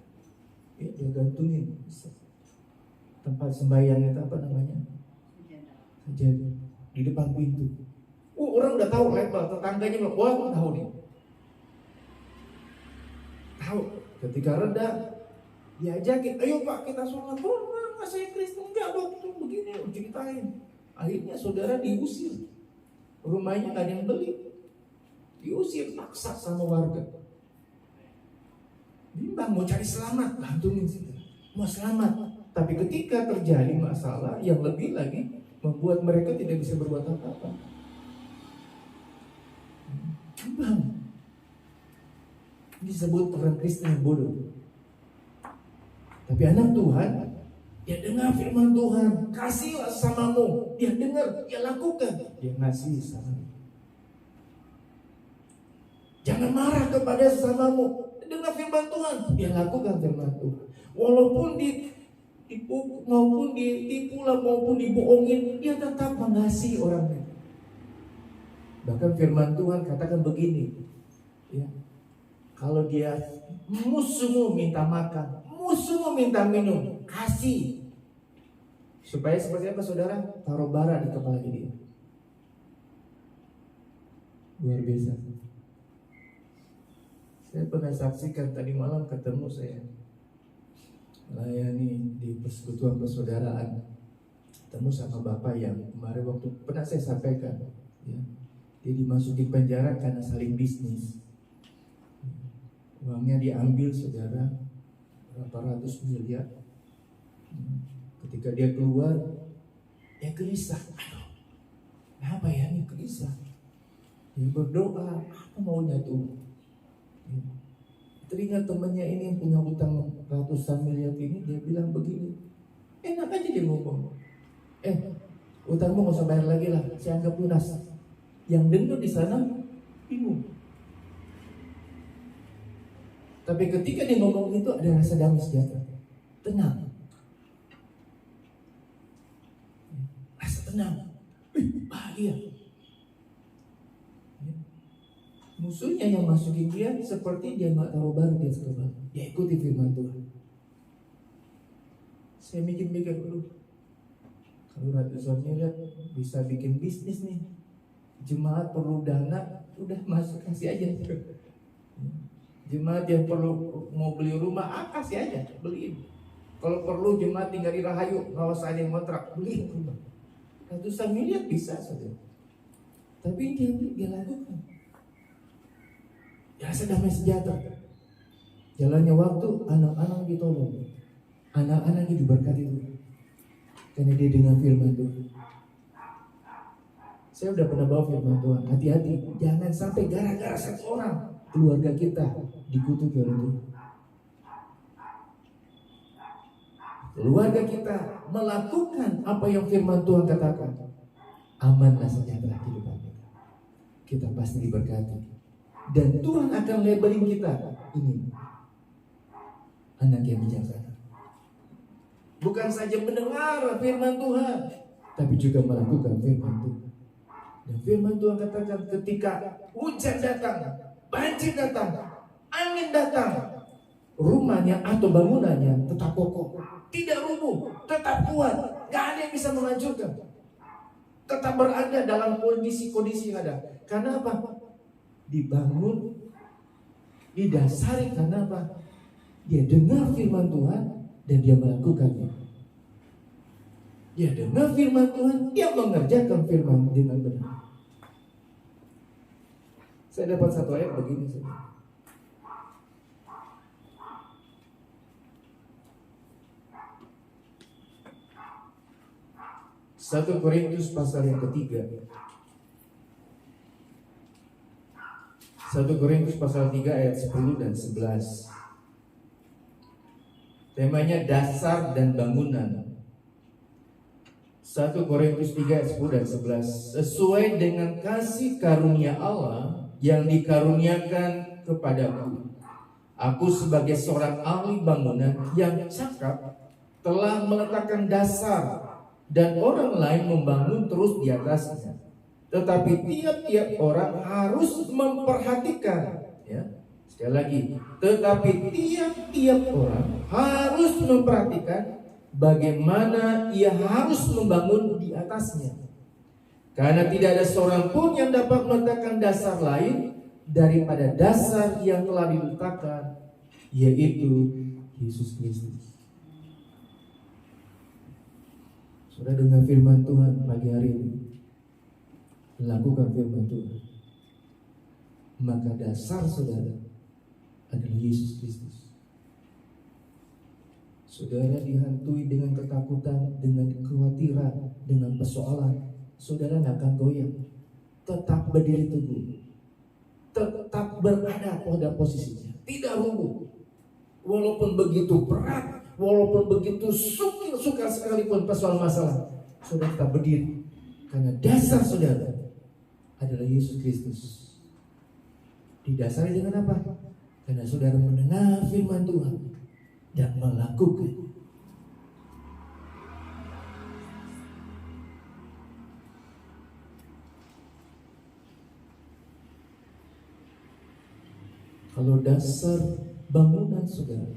ya, dia gantungin tempat sembahyang itu apa namanya, sajadah di depan pintu. Orang udah tahu level, tetangganya bilang, wah aku tahu nih, tahu. Ketika reda, diajakin, ayo Pak kita sholat. Oh enggak, saya Kristen, enggak waktu begini, ceritain. Akhirnya saudara diusir, rumahnya nggak ada yang beli, diusir paksa sama warga. Bimbang mau cari selamat, gantungin situ, mau selamat. Tapi ketika terjadi masalah yang lebih lagi membuat mereka tidak bisa berbuat apa-apa, bimbang. disebut orang Kristen yang bodoh. Tapi anak Tuhan, dia dengar firman Tuhan, kasihlah samamu, dia dengar, dia lakukan, dia ngasih samamu. Jangan marah kepada sesamamu, dengar firman Tuhan, dia lakukan firman Tuhan. Walaupun ditipu maupun ditipu maupun dibohongin, dia tetap mengasihi orang lain. Bahkan firman Tuhan katakan begini, ya, kalau dia musuhmu minta makan, musuhmu minta minum, kasih. Supaya seperti apa saudara? Taruh bara di kepala dia. Luar biasa. Saya pernah saksikan tadi malam ketemu saya melayani di persekutuan persaudaraan, ketemu sama bapak yang kemarin waktu pernah saya sampaikan, ya, dia dimasuki penjara karena saling bisnis. Uangnya diambil saudara, berapa ratus miliar. Ketika dia keluar, dia gelisah. Aduh, kenapa ya ini gelisah? Dia berdoa, apa maunya Tuhan? Teringat temannya ini yang punya utang ratusan miliar ini, dia bilang begini, enak aja dia ngomong, utangmu gak usah bayar lagi lah, saya anggap lunas. Yang dengar di sana bingung. Tapi ketika dia ngomong itu ada rasa damai sejahtera, tenang, rasa tenang, bahagia. Musuhnya yang masukin dia seperti dia nggak tahu baru dia sekolah. Dia ikuti firman Tuhan. Saya mikir-mikir dulu, kalau ratusan miliar bisa bikin bisnis nih. Jemaat perlu dana, udah masuk kasih aja. Jemaat yang perlu mau beli rumah, kasih aja, beliin. Kalau perlu jemaat tinggal di Rahayu, kalau saya yang kontrak, beliin rumah. Ratusan miliar bisa saja. Tapi dia lakukan. Ya, rasa damai sejahtera. Jalannya waktu, anak-anak ditolong, anak-anak diberkati Tuhan, karena dia dengar firman Tuhan. Saya udah pernah bawa firman Tuhan. Hati-hati, jangan sampai gara-gara satu orang keluarga kita dikutuki oleh Tuhan. Keluarga kita melakukan apa yang firman Tuhan katakan, amanlah sejahtera kehidupan kita. Kita pasti diberkati. Dan Tuhan akan labeling kita, ini anak yang bijaksana. Bukan saja mendengar firman Tuhan, tapi juga melakukan firman Tuhan. Dan firman Tuhan katakan ketika hujan datang, banjir datang, angin datang, rumahnya atau bangunannya tetap kokoh, tidak rubuh, tetap kuat, gak ada yang bisa menghancurkan. Tetap berada dalam kondisi-kondisi yang ada. Karena apa? Dibangun, didasari karena apa? Dia dengar firman Tuhan dan dia melakukannya. Dia dengar firman Tuhan, dia mengerjakan firman dengan benar. Saya dapat satu ayat begini saja. Satu Korintus pasal yang ketiga. 1 Korintus pasal 3 ayat 10 dan 11. Temanya dasar dan bangunan. 1 Korintus 3 ayat 10 dan 11. Sesuai dengan kasih karunia Allah yang dikaruniakan kepadaku, aku sebagai seorang ahli bangunan yang cakap telah meletakkan dasar, dan orang lain membangun terus di atasnya. Tetapi tiap-tiap orang harus memperhatikan, ya. Sekali lagi, tetapi tiap-tiap orang harus memperhatikan bagaimana ia harus membangun di atasnya. Karena tidak ada seorang pun yang dapat meletakkan dasar lain daripada dasar yang telah diletakkan, yaitu Yesus Kristus. Saudara dengar firman Tuhan pagi hari ini, lakukan firman Tuhan, maka dasar saudara adalah Yesus Kristus. Saudara dihantui dengan ketakutan, dengan kekhawatiran, dengan persoalan, saudara tidak akan goyah. Tetap berdiri teguh, tetap berada pada posisinya, tidak rubuh. Walaupun begitu berat, walaupun begitu sukar sekalipun persoalan masalah, saudara tetap berdiri. Karena dasar saudara adalah Yesus Kristus. Didasari dengan apa? Karena saudara mendengar firman Tuhan dan melakukan. Kalau dasar bangunan saudara,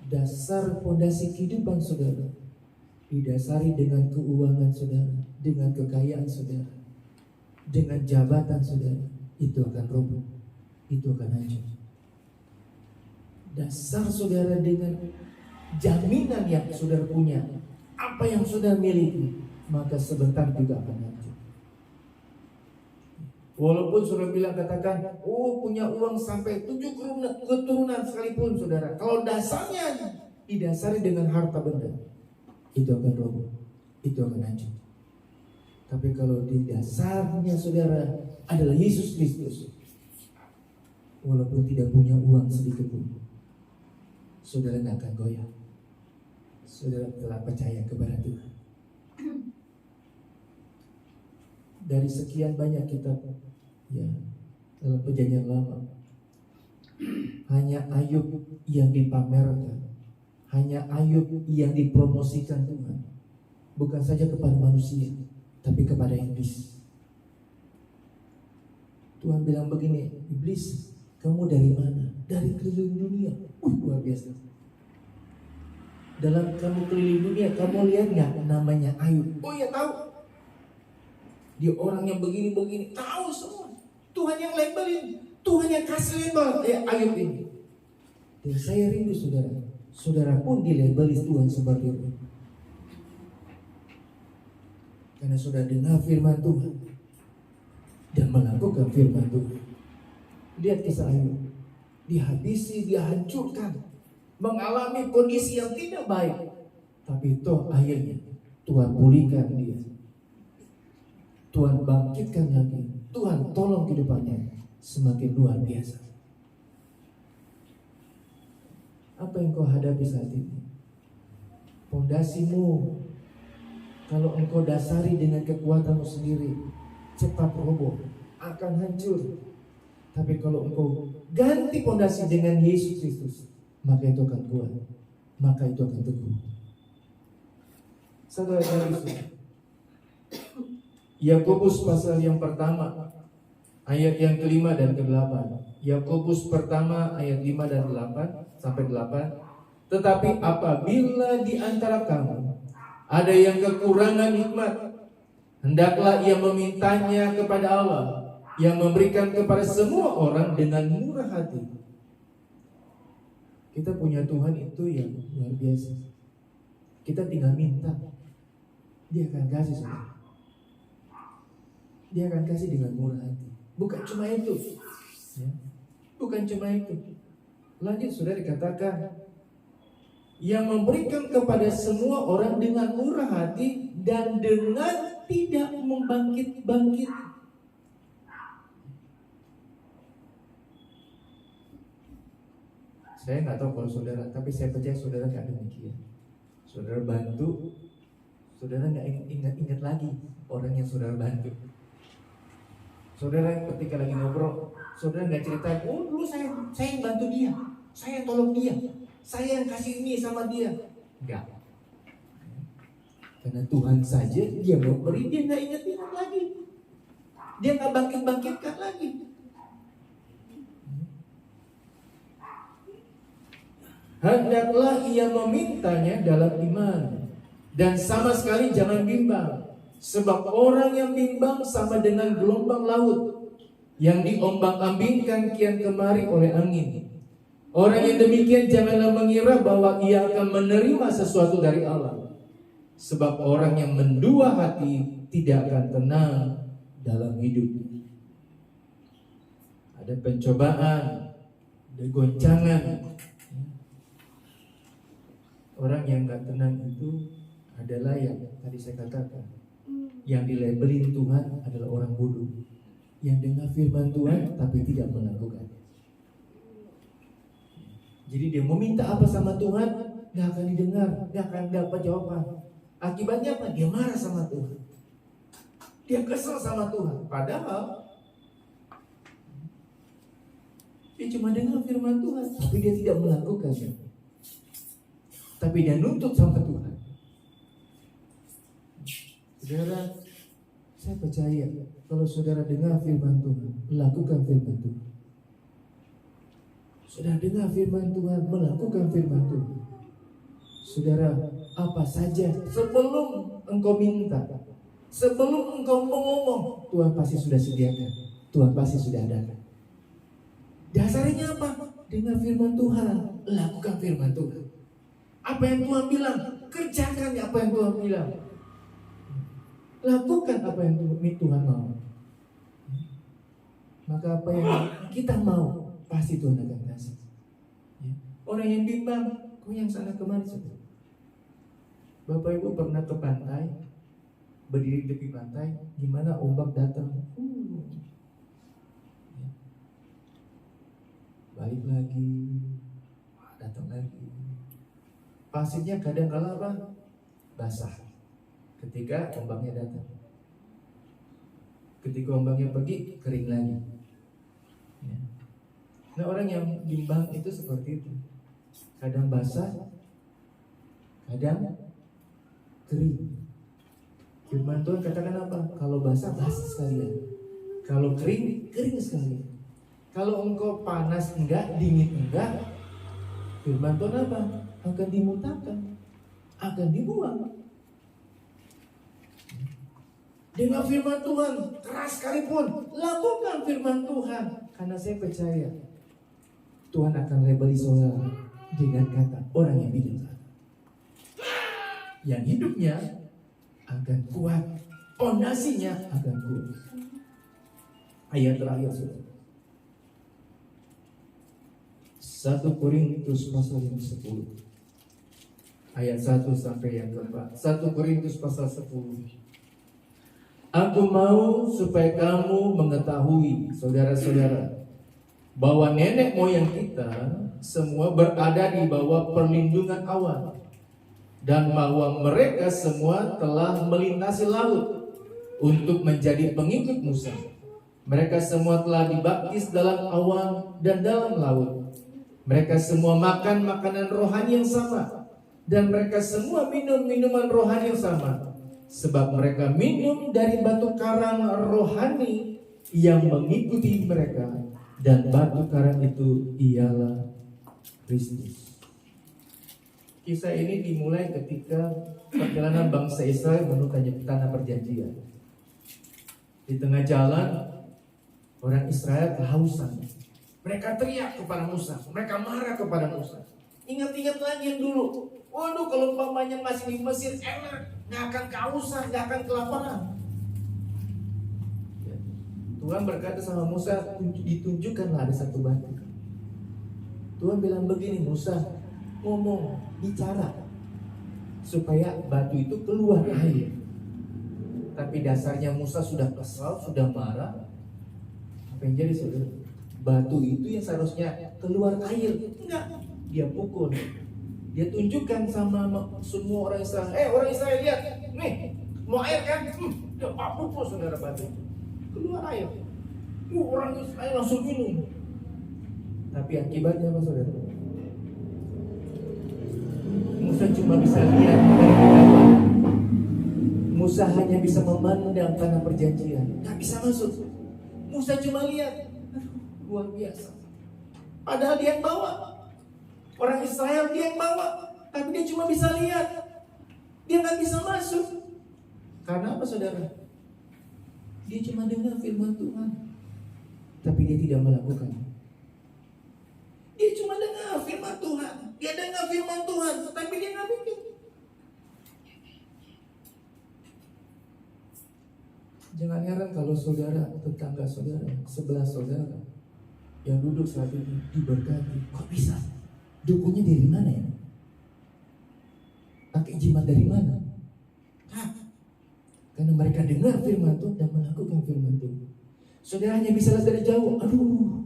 dasar fondasi kehidupan saudara didasari dengan keuangan saudara, dengan kekayaan saudara, dengan jabatan saudara, itu akan roboh, itu akan hancur. Dasar saudara dengan jaminan yang saudara punya, apa yang saudara miliki, maka sebentar juga akan hancur. Walaupun saudara bilang katakan, oh punya uang sampai 7 keturunan sekalipun saudara, kalau dasarnya didasari dengan harta benda, itu akan roboh, itu akan hancur. Tapi kalau di dasarnya saudara adalah Yesus Kristus, walaupun tidak punya uang sedikit pun, saudara tidak akan goyah. Saudara telah percaya kepada Tuhan. Dari sekian banyak kitab ya dalam perjanjian lama, hanya Ayub yang dipamerkan, hanya Ayub yang dipromosikan Tuhan, bukan saja kepada manusia, tapi kepada iblis. Tuhan bilang begini, iblis, kamu dari mana? Dari keliling dunia. Luar biasa. Dalam kamu keliling dunia, kamu lihat nggak namanya Ayub? Oh ya tahu. Dia orang yang begini-begini, tahu semua. Tuhan yang labelin, Tuhan yang kasih label Ayub ini. Dan saya rindu saudara, saudara pun dilabeli Tuhan seperti itu. Karena sudah dengar firman Tuhan dan melakukan firman Tuhan. Lihat kisah Ayub, dihabisi, dihancurkan, mengalami kondisi yang tidak baik, tapi toh akhirnya Tuhan pulihkan dia. Tuhan bangkitkan lagi, Tuhan tolong kehidupannya semakin luar biasa. Apa yang kau hadapi saat ini? Pondasimu, kalau engkau dasari dengan kekuatanmu sendiri, cepat roboh, akan hancur. Tapi kalau engkau ganti pondasi dengan Yesus Kristus, maka itu akan kuat, maka itu akan teguh. Saudara-saudara, Yakobus pasal yang pertama ayat yang kelima dan ke-8. Yakobus pertama ayat 5 dan 8 sampai 8. Tetapi apabila di antara kamu ada yang kekurangan hikmat, hendaklah ia memintanya kepada Allah, yang memberikan kepada semua orang dengan murah hati. Kita punya Tuhan itu yang luar biasa. Kita tinggal minta, Dia akan kasih saudara. Dia akan kasih dengan murah hati. Bukan cuma itu ya. Bukan cuma itu. Lanjut saudara dikatakan, yang memberikan kepada semua orang dengan murah hati dan dengan tidak membangkit-bangkit. Saya nggak tahu kalau saudara, tapi saya percaya saudara nggak demikian. Saudara bantu, saudara nggak ingat lagi orang yang saudara bantu. Saudara ketika lagi ngobrol, saudara nggak cerita, oh dulu saya yang bantu dia, saya yang tolong dia, saya yang kasih ini sama dia. Enggak. Karena Tuhan saja dia mau beri, dia nggak ingat lagi, dia nggak bangkit-bangkitkan lagi. Hendaklah ia memintanya dalam iman, dan sama sekali jangan bimbang. Sebab orang yang bimbang sama dengan gelombang laut yang diombang-ambingkan kian kemari oleh angin. Orang yang demikian janganlah mengira bahwa ia akan menerima sesuatu dari Allah. Sebab orang yang mendua hati tidak akan tenang dalam hidup. Ada pencobaan, ada goncangan. Orang yang gak tenang itu adalah yang tadi saya katakan, yang dilabelin Tuhan adalah orang bodoh. yang dengar firman Tuhan tapi tidak melakukan. Jadi dia meminta apa sama Tuhan, gak akan didengar, gak akan dapat jawaban. Akibatnya apa? Dia marah sama Tuhan, dia kesel sama Tuhan. Padahal dia cuma dengar firman Tuhan, tapi dia tidak melakukannya. Tapi dia nuntut sama Tuhan. Saudara, saya percaya kalau saudara dengar firman Tuhan, lakukan firman Tuhan. Saudara dengar firman Tuhan, melakukan firman Tuhan. Saudara, apa saja sebelum engkau minta, sebelum engkau mengomong, Tuhan pasti sudah sediakan, Tuhan pasti sudah ada. Dasarnya apa? Dengar firman Tuhan, lakukan firman Tuhan. Apa yang Tuhan bilang, kerjakan apa yang Tuhan bilang. Lakukan apa yang Tuhan mau. Maka apa yang kita mau, pasti Tuhan akan kasih. Orang yang bimbang, kok yang sana kemari saudara? Bapak Ibu pernah ke pantai, berdiri di tepi pantai, gimana ombak datang, balik lagi, datang lagi. Pasirnya kadang kala apa? Basah. Ketika ombaknya datang. Ketika ombaknya pergi, kering lagi. Ya. Nah, orang yang bimbang itu seperti itu. Kadang basah, kadang kering. Firman Tuhan katakan apa? Kalau basah, basah sekalian. Kalau kering, kering sekalian. Kalau engkau panas enggak, dingin enggak, firman Tuhan apa? Akan dimutakan, akan dibuang. Dengan firman Tuhan, keras sekalipun, lakukan firman Tuhan. Karena saya percaya Tuhan akan labeli saudara dengan kata orang yang bijaksana, yang hidupnya akan kuat, fondasinya akan kuat. Ayat terakhir saudara, 1 Korintus pasal yang 10 ayat 1 sampai yang ke-4. 1 Korintus pasal 10. Aku mau supaya kamu mengetahui, saudara-saudara, bahwa nenek moyang kita semua berada di bawah perlindungan awan, dan bahwa mereka semua telah melintasi laut untuk menjadi pengikut Musa. Mereka semua telah dibaptis dalam awan dan dalam laut. Mereka semua makan makanan rohani yang sama, dan mereka semua minum minuman rohani yang sama. Sebab mereka minum dari batu karang rohani yang mengikuti mereka, dan batu karang itu ialah Kristus. Kisah ini dimulai ketika perjalanan bangsa Israel menuju tanah perjanjian. Di tengah jalan, orang Israel kehausan. Mereka teriak kepada Musa, mereka marah kepada Musa. Ingat-ingat lagi yang dulu. Waduh, kalau umpamanya masih di Mesir enak, nggak akan kehausan, nggak akan kelaparan. Tuhan berkata sama Musa, ditunjukkanlah ada satu batu. Tuhan bilang begini, Musa, ngomong, bicara, supaya batu itu keluar air. Tapi dasarnya Musa sudah kesal, sudah marah. Apa yang jadi saudara? Batu itu yang seharusnya keluar air, enggak, dia pukul. Dia tunjukkan sama semua orang Israel. Orang Israel lihat, nih mau air kan? Dia pukul saudara batu, keluar air. Orang Israel langsung minum. Tapi akibatnya apa saudara? Musa cuma bisa lihat dari kejauhan. Musa hanya bisa memandang tanah perjanjian, nggak bisa masuk. Musa cuma lihat, luar biasa. Padahal dia yang bawa, orang Israel dia yang bawa, tapi dia cuma bisa lihat, dia nggak bisa masuk. Karena apa saudara? Dia cuma dengar firman Tuhan, tapi dia tidak melakukan. Dia cuma dengar firman Tuhan, dia dengar firman Tuhan, tapi dia nggak bikin. Jangan heran kalau saudara, tetangga saudara, sebelah saudara yang duduk saat ini diberkati. Kok bisa? Dukunnya dari mana ya? Pakai jimat dari mana? Karena mereka dengar firman Tuhan dan melakukan firman Tuhan. Saudara hanya bisa lihat dari jauh. Aduh,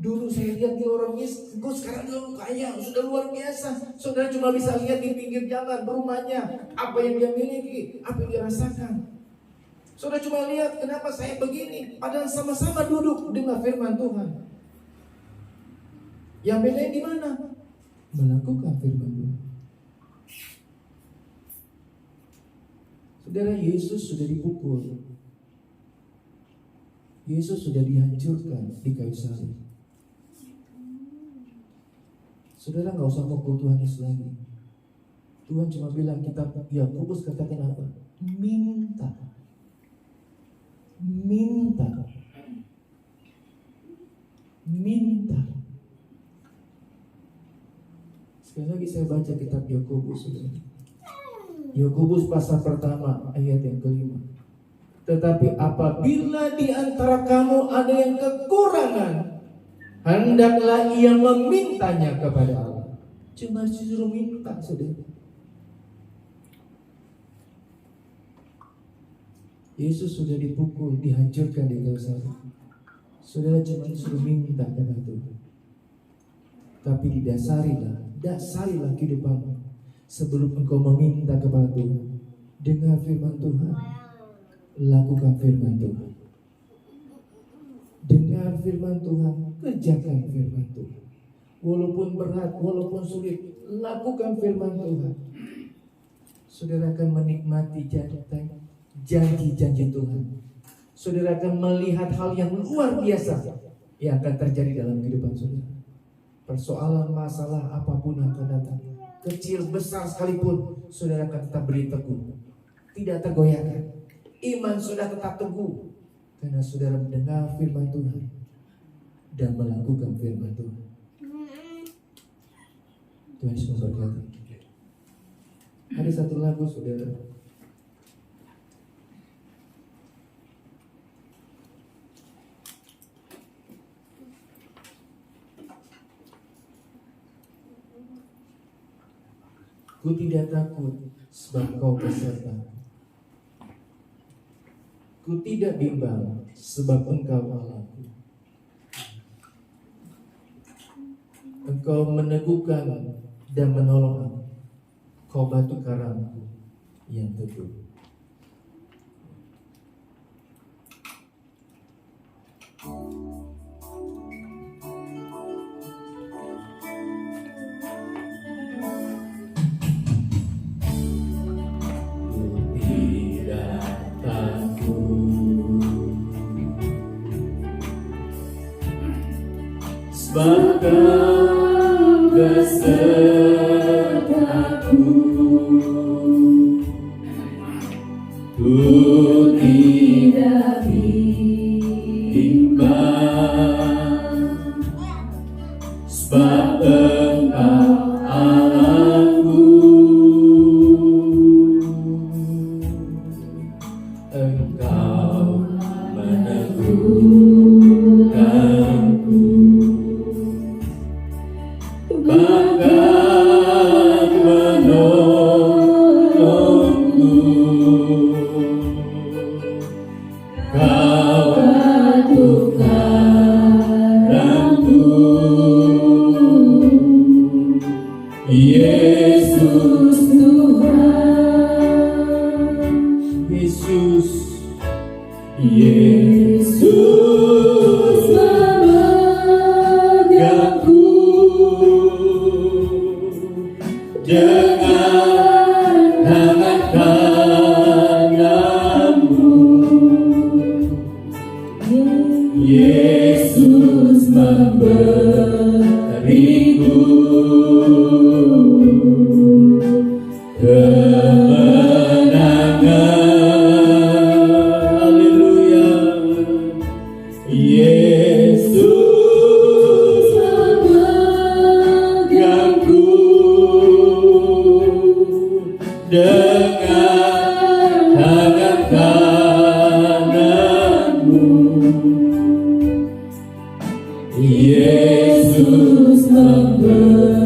dulu saya lihat dia orang miskin, kok sekarang dia orang kaya, sudah luar biasa. Saudara cuma bisa lihat di pinggir jalan rumahnya, apa yang dia miliki, apa yang dia rasakan. Saudara cuma lihat kenapa saya begini, padahal sama-sama duduk dengar firman Tuhan. Yang beda di mana? Melakukan firman Tuhan. Saudara, Yesus sudah dipukul. Yesus sudah dihancurkan di kayu salib. Saudara nggak usah mukul Tuhan Yesus lagi. Tuhan cuma bilang kita, Yakobus katakan apa? Minta. Sekali lagi saya baca kitab Yakobus. Yakobus pasal pertama ayat yang kelima. Tetapi apabila di antara kamu ada yang kekurangan, hendaklah ia memintanya kepada Allah. Cuma disuruh minta, saudara. Yesus sudah dipukul, dihancurkan di kayu salib. Saudara cuma disuruh minta kepada Tuhan. Tapi dasarilah kehidupanmu sebelum engkau meminta kepada Tuhan. Dengar firman Tuhan. Lakukan firman Tuhan. Dengar firman Tuhan, kerjakan firman Tuhan. Walaupun berat, walaupun sulit, lakukan firman Tuhan. Saudara akan menikmati janji-janji Tuhan. Saudara akan melihat hal yang luar biasa yang akan terjadi dalam kehidupan saudara. Persoalan, masalah apapun yang akan datang, kecil, besar sekalipun, saudara akan tetap beri teguh, tidak tergoyahkan. Iman sudah tetap teguh karena saudara mendengar firman Tuhan dan melakukan firman Tuhan. Tuhan Yesus memberkati. Ada satu lagu saudara. Ku tidak takut sebab kau besertaku. Ku tidak bimbang sebab engkau Allahku. Engkau meneguhkan dan menolong aku. Kau batu karangku yang teguh. Sebab kau besertaku, ku tidak bimbang, sebab engkau Allahku. Engkau meneguhkanku, bahkan menolongku. Kau batu karangku, Yesus Tuhan. Yesus memegangku dengan tangan kananmu. Yesus memberiku kemenangan. Haleluya. Yesus memegangku dengan tangan kananmu. Yesus memberiku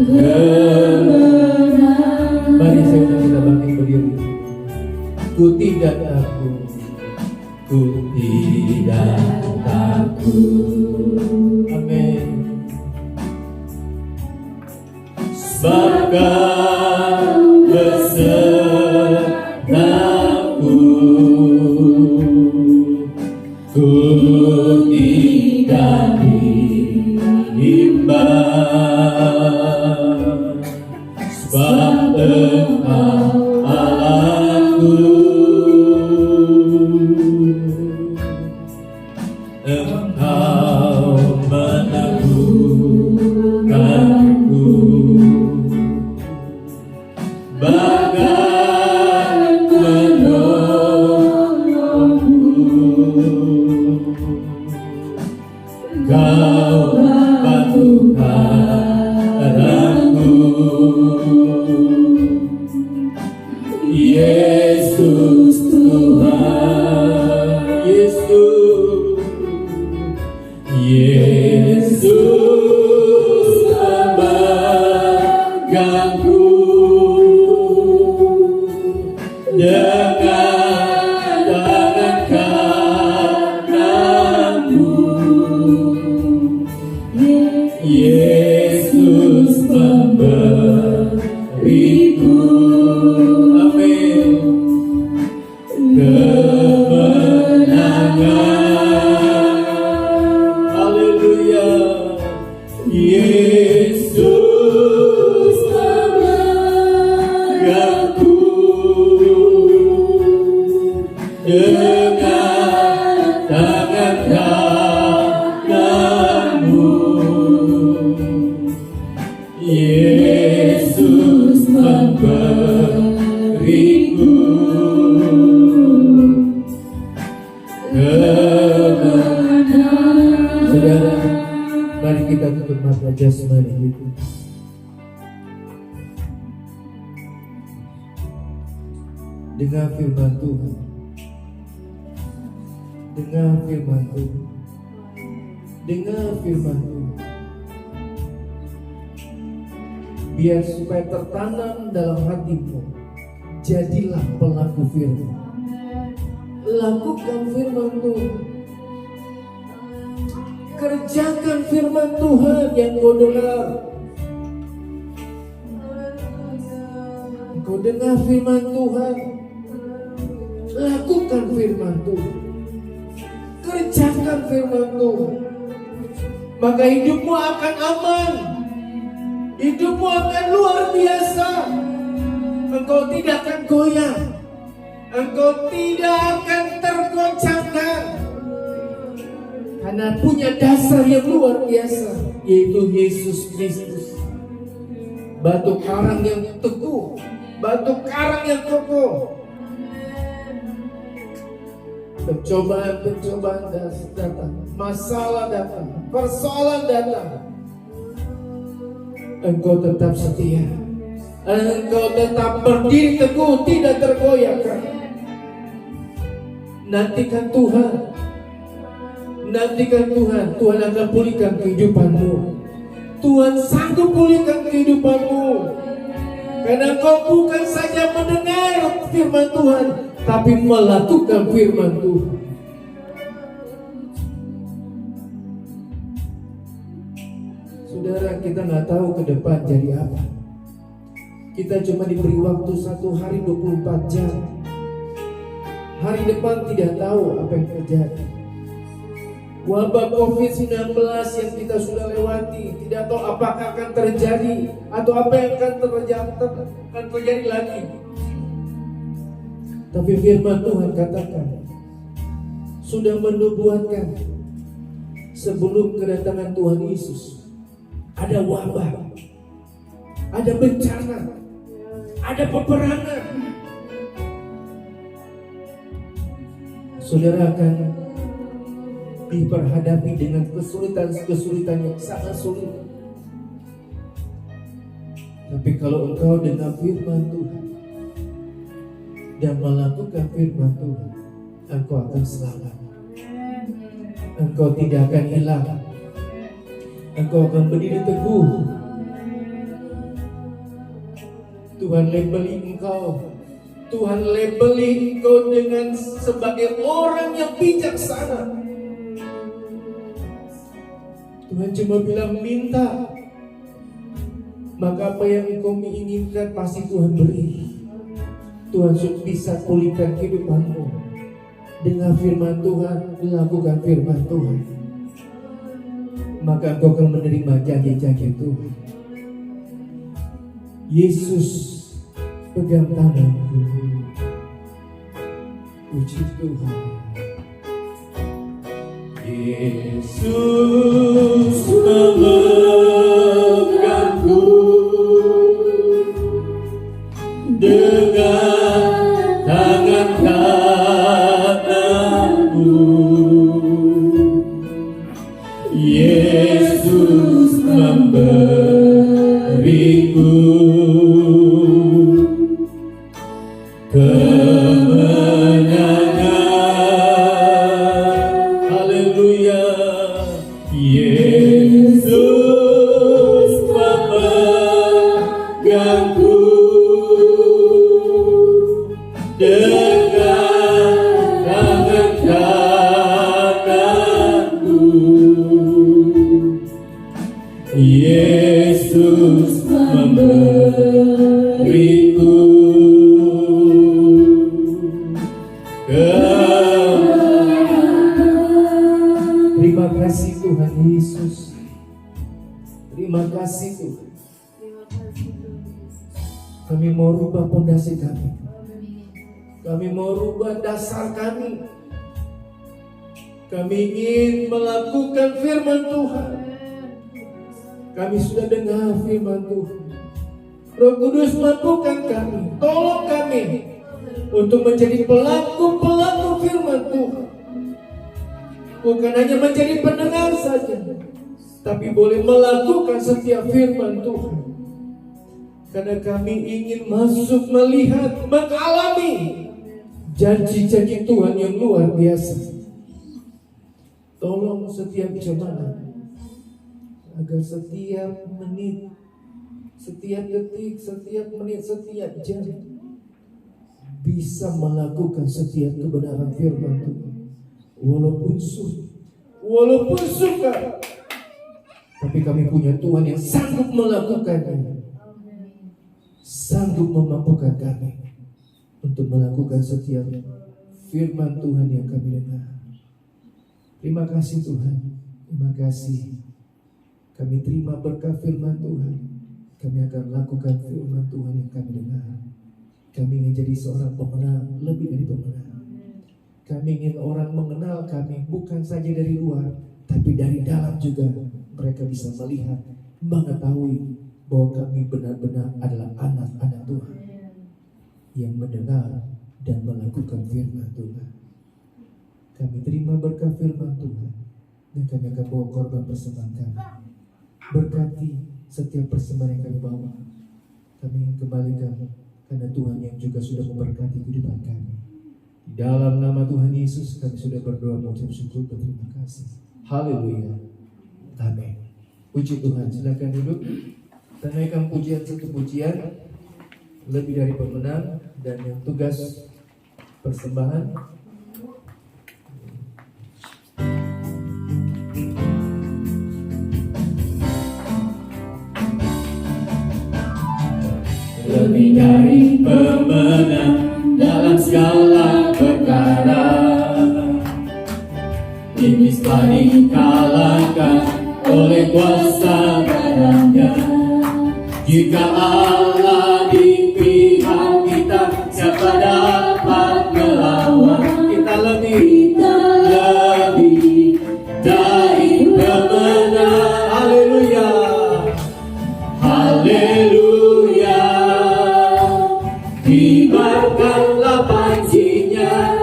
kemenangan. Mari saya undang kita bangkit berdiri. ku tidak takut, ku tidak takut. Amin. Sebab Kau besertaku, ku tidak bimbang. Sebab Engkau Allahku, Engkau meneguhkanku, bagai menolongku. Kau batu karangku, Yesus Tuhan, Yesus, Yesus memegangku dengan tangan kananmu. Yesus memberiku, amin, kemenangan. Haleluya. Yesus memegangku dengan tangan kananmu. Yesus memberiku kemenangan. Saudara, mari kita tutup mata jasmani itu. Dengar firman Tuhan. Dengar firman Tuhan. Dengar firman Tuhan. Biar supaya tertanam dalam hatimu, jadilah pelaku firman. Lakukan firman Tuhan. Kerjakan firman Tuhan yang kau dengar. Kau dengar firman Tuhan, lakukan firman Tuhan. Kerjakan firman Tuhan. Maka hidupmu akan aman. Hidupmu akan luar biasa. Engkau tidak akan goyah. Engkau tidak akan tergoncangkan. Karena punya dasar yang luar biasa, yaitu Yesus Kristus. Batu karang yang teguh, batu karang yang kokoh. Pencobaan datang, masalah datang, persoalan datang. Engkau tetap setia. Engkau tetap berdiri teguh, tidak tergoyahkan. Nantikan Tuhan. Nantikan Tuhan. Tuhan akan pulihkan kehidupanmu. Tuhan sanggup pulihkan kehidupanmu. Karena kau bukan saja mendengar firman Tuhan, tapi melakukan firman Tuhan. Saudara, kita nggak tahu ke depan jadi apa. Kita cuma diberi waktu 1 hari 24 jam. Hari depan tidak tahu apa yang terjadi. Wabah COVID-19 yang kita sudah lewati, tidak tahu apakah akan terjadi atau apa yang akan terjadi lagi. Tapi firman Tuhan katakan, sudah menubuatkan sebelum kedatangan Tuhan Yesus ada wabah, ada bencana, ada peperangan. Saudara akan diperhadapi dengan kesulitan-kesulitan yang sangat sulit. Tapi kalau engkau dengar firman Tuhan dan melakukan firman Tuhan, engkau akan selamat. Engkau tidak akan hilang. Engkau akan berdiri teguh. Tuhan labeli engkau, Tuhan labeli engkau dengan sebagai orang yang bijaksana. Tuhan cuma bilang minta, maka apa yang engkau inginkan pasti Tuhan beri. Tuhan bisa pulihkan kehidupanmu. Dengar firman Tuhan, lakukan firman Tuhan, maka engkau akan menerima janji-janji Tuhan. Yesus pegang tanganku, puji Tuhan. Yesus memegangku dengan tangan kananmu. Yesus memberiku kemenangan. Haleluya. Yesus memegangku dengan tangan kananku. Yesus memberiku kemenangan. Terima kasih Tuhan Yesus. Terima kasih Tuhan. Kami mau rubah pondasi kami. Kami mau rubah dasar kami. Kami ingin melakukan firman Tuhan. Kami sudah dengar firman Tuhan. Roh Kudus mampukan kami, tolong kami untuk menjadi pelaku-pelaku firman Tuhan. Bukan hanya menjadi pendengar saja, tapi boleh melakukan setiap firman Tuhan. Karena kami ingin masuk, melihat, mengalami janji-janji Tuhan yang luar biasa. Tolong setiap jemaat agar setiap menit, setiap detik, setiap menit, setiap jam bisa melakukan setiap kebenaran firman Tuhan. Walaupun sulit, walaupun sukar, tapi kami punya Tuhan yang sanggup melakukannya, sanggup memampukan kami untuk melakukan setiap firman Tuhan yang kami dengar. Terima kasih Tuhan, terima kasih. Kami terima berkat firman Tuhan. Kami akan lakukan firman Tuhan yang kami dengar. Kami ingin jadi seorang pemenang, lebih dari pemenang. Kami ingin orang mengenal kami bukan saja dari luar, tapi dari dalam juga. Mereka bisa melihat, mengetahui bahwa kami benar-benar adalah anak-anak Tuhan yang mendengar dan melakukan firman Tuhan. Kami terima berkat firman Tuhan, dan kami akan bawa korban persembahan kami. Berkati setiap persembahan yang kami bawa. Kami kembalikan karena Tuhan yang juga sudah memberkati kehidupan kami. Dalam nama Tuhan Yesus kami sudah berdoa mengucap syukur berterima kasih. Haleluya. Amin. Puji Tuhan. Silakan duduk. Kita naikkan pujian satu pujian, lebih dari pemenang, dan yang tugas persembahan. Lebih dari pemenang dalam segala perkara, iblis telah dikalahkan oleh kuasa darahnya. Jika Allah di pihak kita, siapa dapat melawan? Kita lebih dari pemenang. Haleluya, haleluya. Kibarkanlah pancinya,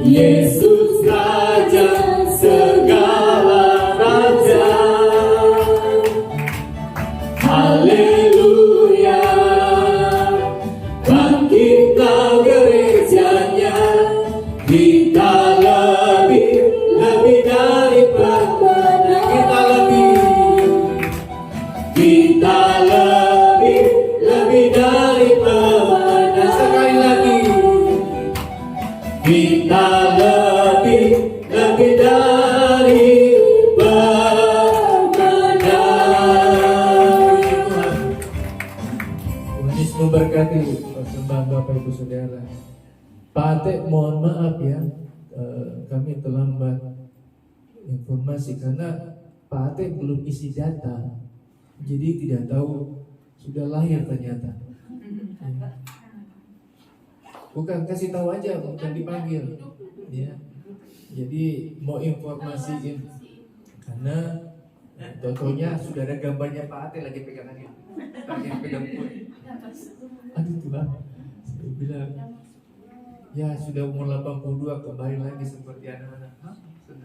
Yesus Raja segala raja. Haleluya. Bangkitlah gerejanya, kita lebih dari pemenang. Kita lebih dari pemenang. Sekali lagi. memberkati persembahan Bapak Ibu Saudara. Pak Ate, mohon maaf ya, kami terlambat informasi karena Pak Ate belum isi data, jadi tidak tahu sudah lahir ternyata. Bukan, kasih tahu aja, bukan dipanggil. Ya. Jadi mau informasiin karena contohnya sudah ada gambarnya Pak Ate lagi pegangannya. Yang pegang pun. Aduh Tuhan, saya bilang ya sudah umur 82 kembali lagi seperti anak-anak.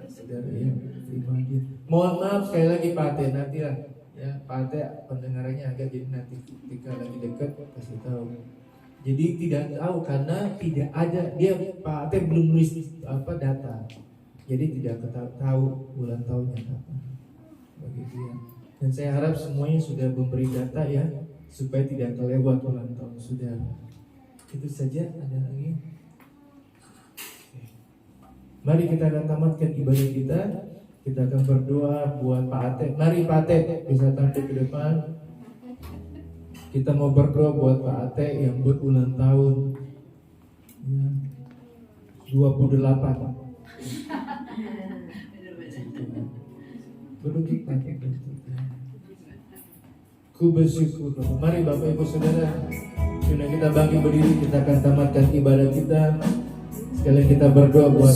Saudara ya, terima dia. Mohon maaf sekali lagi Pak Ate, nanti lah ya Pak Ate pendengarannya agak, jadi nanti ketika lagi dekat kasih tahu. Jadi tidak tahu karena tidak ada, dia Pak Ate belum nulis data, jadi tidak tahu bulan tahunnya kapan. Begitu ya. Dan saya harap semuanya sudah memberi data ya, supaya tidak kelewat ulang tahun saudara. Itu saja, ada lagi. Mari kita akan tamatkan ibadah kita. Kita akan berdoa buat Pak Ate. Mari Pak Ate bisa tampil ke depan. Kita mau berdoa buat Pak Ate yang berulang tahun ya, 28. Berduduk Pak Ate. Ku bersyukur. Mari Bapak Ibu Saudara, sudah kita bangkit berdiri, kita akan tamatkan ibadah kita. Sekalian kita berdoa buat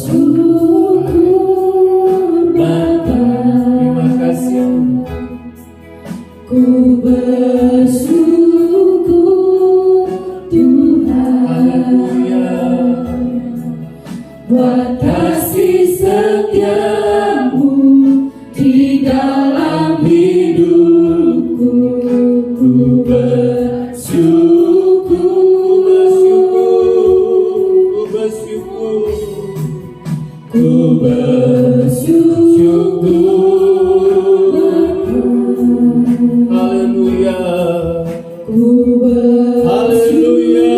Bapa, terima kasih. Ku bersyukur Tuhan, Haleluya, buat kasih setiamu di dalam hidupku. Ku bersyukur, ku bersyukur, haleluya, ku haleluya,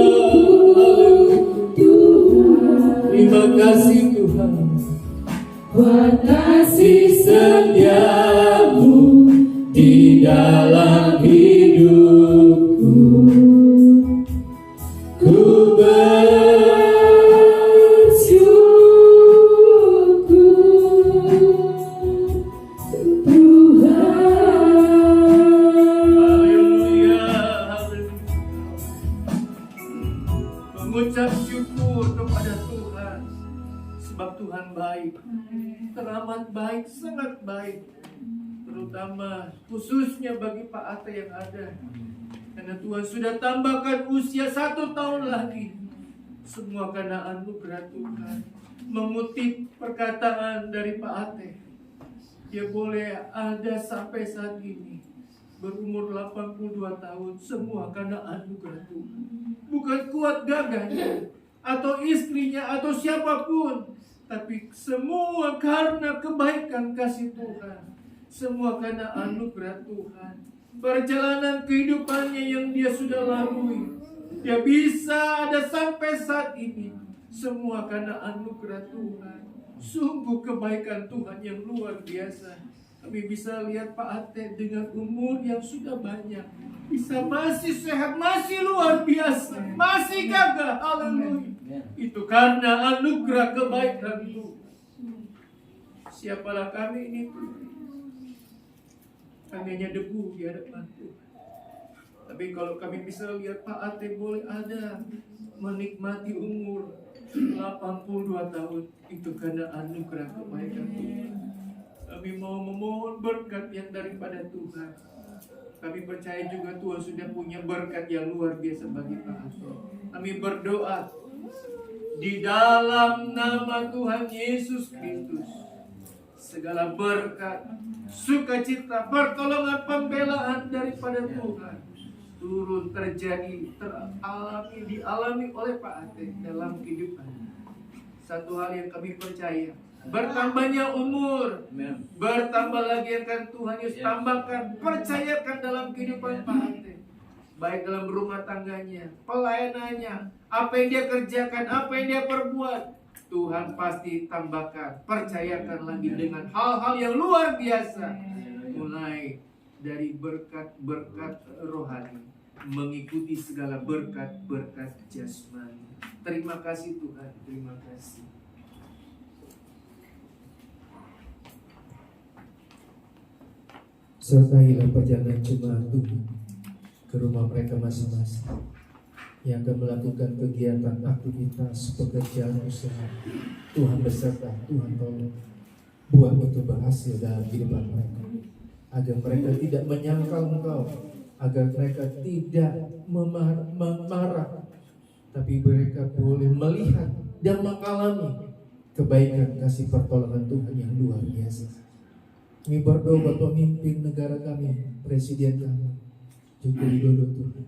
Tuhan, terima kasih Tuhan. buat kasih setiamu di dalam hidupku. Ku bersyukur Tuhan. Haleluya, haleluya. Mengucap syukur kepada Tuhan, sebab Tuhan baik, teramat baik, sangat baik. Terutama khususnya bagi Pak Ate yang ada, karena Tuhan sudah tambahkan usia 1 tahun lagi. Semua karena anugerah Tuhan. Mengutip perkataan dari Pak Ate, dia boleh ada sampai saat ini, berumur 82 tahun, semua karena anugerah Tuhan. Bukan kuat gagahnya, atau istrinya, atau siapapun, tapi semua karena kebaikan kasih Tuhan. Semua karena anugerah Tuhan. Perjalanan kehidupannya yang dia sudah lalui, dia bisa ada sampai saat ini, semua karena anugerah Tuhan. Sungguh kebaikan Tuhan yang luar biasa. Kami bisa lihat Pak Ate dengan umur yang sudah banyak, bisa masih sehat, masih luar biasa, masih gagah. Haleluya. Itu karena anugerah kebaikan Tuhan. Siapalah kami ini Tuhan? Kami hanya debu di hadapan Tuhan. Tapi kalau kami bisa lihat Pak Ate boleh ada menikmati umur 82 tahun, itu karena anugerah kebaikan Tuhan. Kami mau memohon berkat yang daripada Tuhan. Kami percaya juga Tuhan sudah punya berkat yang luar biasa bagi Pak Ate. Kami berdoa di dalam nama Tuhan Yesus Kristus, segala berkat, sukacita, pertolongan, pembelaan daripada Tuhan turun terjadi, dialami oleh Pak Ate dalam kehidupan. Satu hal yang kami percaya, bertambahnya umur, bertambah lagi yang akan Tuhan Yesus tambahkan, percayakan dalam kehidupan Pak Ate, baik dalam rumah tangganya, pelayanannya, apa yang dia kerjakan, apa yang dia perbuat, Tuhan pasti tambahkan, percayakan lagi dengan hal-hal yang luar biasa, mulai dari berkat-berkat rohani, mengikuti segala berkat-berkat jasmani. Terima kasih Tuhan, terima kasih. Sertailah perjalanan jemaat Tuhan ke rumah mereka masing-masing yang akan melakukan kegiatan, aktivitas, pekerjaan, usaha. Tuhan beserta, Tuhan tolong buat itu berhasil dalam kehidupan mereka, agar mereka tidak menyangkal Engkau, agar mereka tidak memarah, tapi mereka boleh melihat dan mengalami kebaikan kasih pertolongan Tuhan yang luar biasa. Kami berdoa buat pemimpin negara kami, presiden kami, Joko Widodo Tuhan.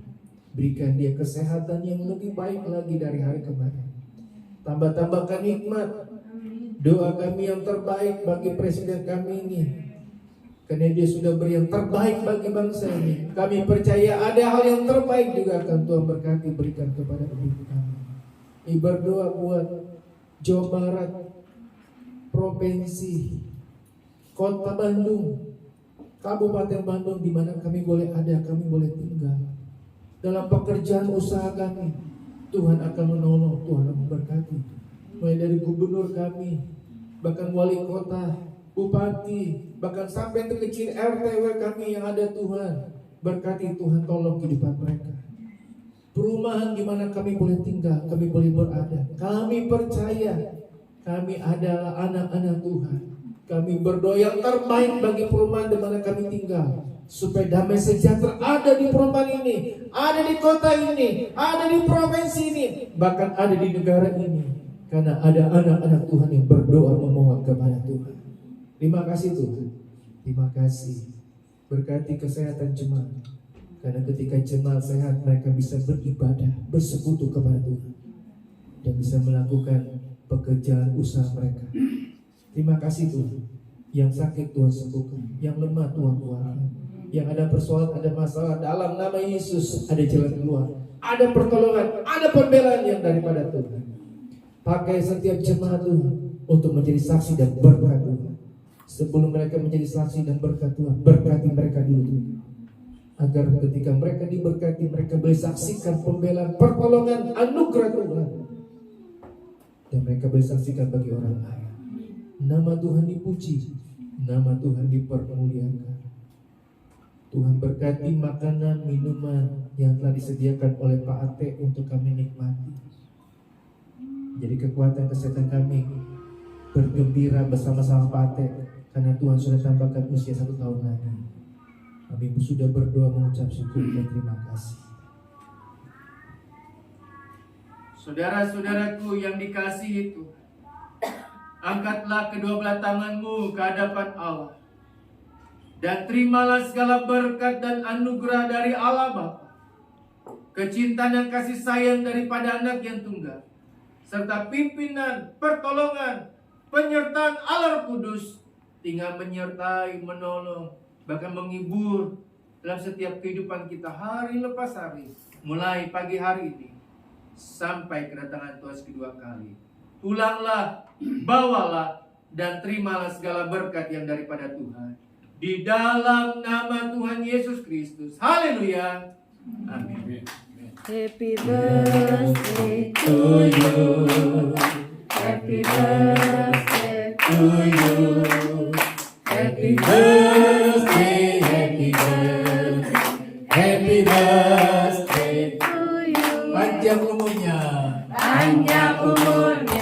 Berikan dia kesehatan yang lebih baik lagi dari hari kemarin. Tambah-tambahkan nikmat. Doa kami yang terbaik bagi presiden kami ini, karena dia sudah beri yang terbaik bagi bangsa ini. Kami percaya ada hal yang terbaik juga akan Tuhan berkati berikan kepada pemimpin kami. Kami berdoa buat Jawa Barat, provinsi, Kota Bandung, Kabupaten Bandung, di mana kami boleh ada, kami boleh tinggal. Dalam pekerjaan usaha kami, Tuhan akan menolong, Tuhan akan memberkati. Mulai dari gubernur kami, bahkan wali kota, bupati, bahkan sampai terkecil RT kami yang ada, Tuhan berkati, Tuhan tolong kehidupan mereka. Perumahan di mana kami boleh tinggal, kami boleh berada. Kami percaya kami adalah anak-anak Tuhan. Kami berdoa yang terbaik bagi perumahan di mana kami tinggal, supaya damai sejahtera ada di perumahan ini, ada di kota ini, ada di provinsi ini, bahkan ada di negara ini. Karena ada anak-anak Tuhan yang berdoa memohon kepada Tuhan. Terima kasih Tuhan. Terima kasih. Berkati kesehatan jemaat. Karena ketika jemaat sehat, mereka bisa beribadah, bersekutu kepada Tuhan, dan bisa melakukan pekerjaan usaha mereka. Terima kasih Tuhan. Yang sakit Tuhan sembuhkan, yang lemah Tuhan kuatkan, yang ada persoalan, ada masalah, dalam nama Yesus ada jalan keluar, ada pertolongan, ada pembelaan yang daripada Tuhan. Pakai setiap jemaat Tuhan untuk menjadi saksi dan berkat Tuhan. Sebelum mereka menjadi saksi dan berkat Tuhan, berkati mereka dulu Tuhan, agar ketika mereka diberkati, mereka boleh saksikan pembelaan, pertolongan, anugerah Tuhan, dan mereka boleh saksikan bagi orang lain. Nama Tuhan dipuji, nama Tuhan dipermuliakan. Tuhan berkati makanan, minuman yang telah disediakan oleh Pak Ate untuk kami nikmati. Jadi kekuatan kesehatan kami bergembira bersama-sama Pak Ate, karena Tuhan sudah tambahkan usia 1 tahun lagi. Kami sudah berdoa mengucap syukur dan terima kasih. Saudara-saudaraku yang dikasihi Tuhan, angkatlah kedua belah tanganmu ke hadapan Allah dan terimalah segala berkat dan anugerah dari Allah Bapa, kecintaan dan kasih sayang daripada Anak yang tunggal, serta pimpinan, pertolongan, penyertaan Allah Kudus tinggal menyertai, menolong, bahkan menghibur dalam setiap kehidupan kita hari lepas hari, mulai pagi hari ini sampai kedatangan Tuhan kedua kali. Pulanglah, bawalah, dan terimalah segala berkat yang daripada Tuhan. Di dalam nama Tuhan Yesus Kristus. Haleluya. Amin. Happy birthday to you. Happy birthday to you. Happy birthday, happy birthday, happy birthday to you. Panjang umurnya. Panjang umurnya.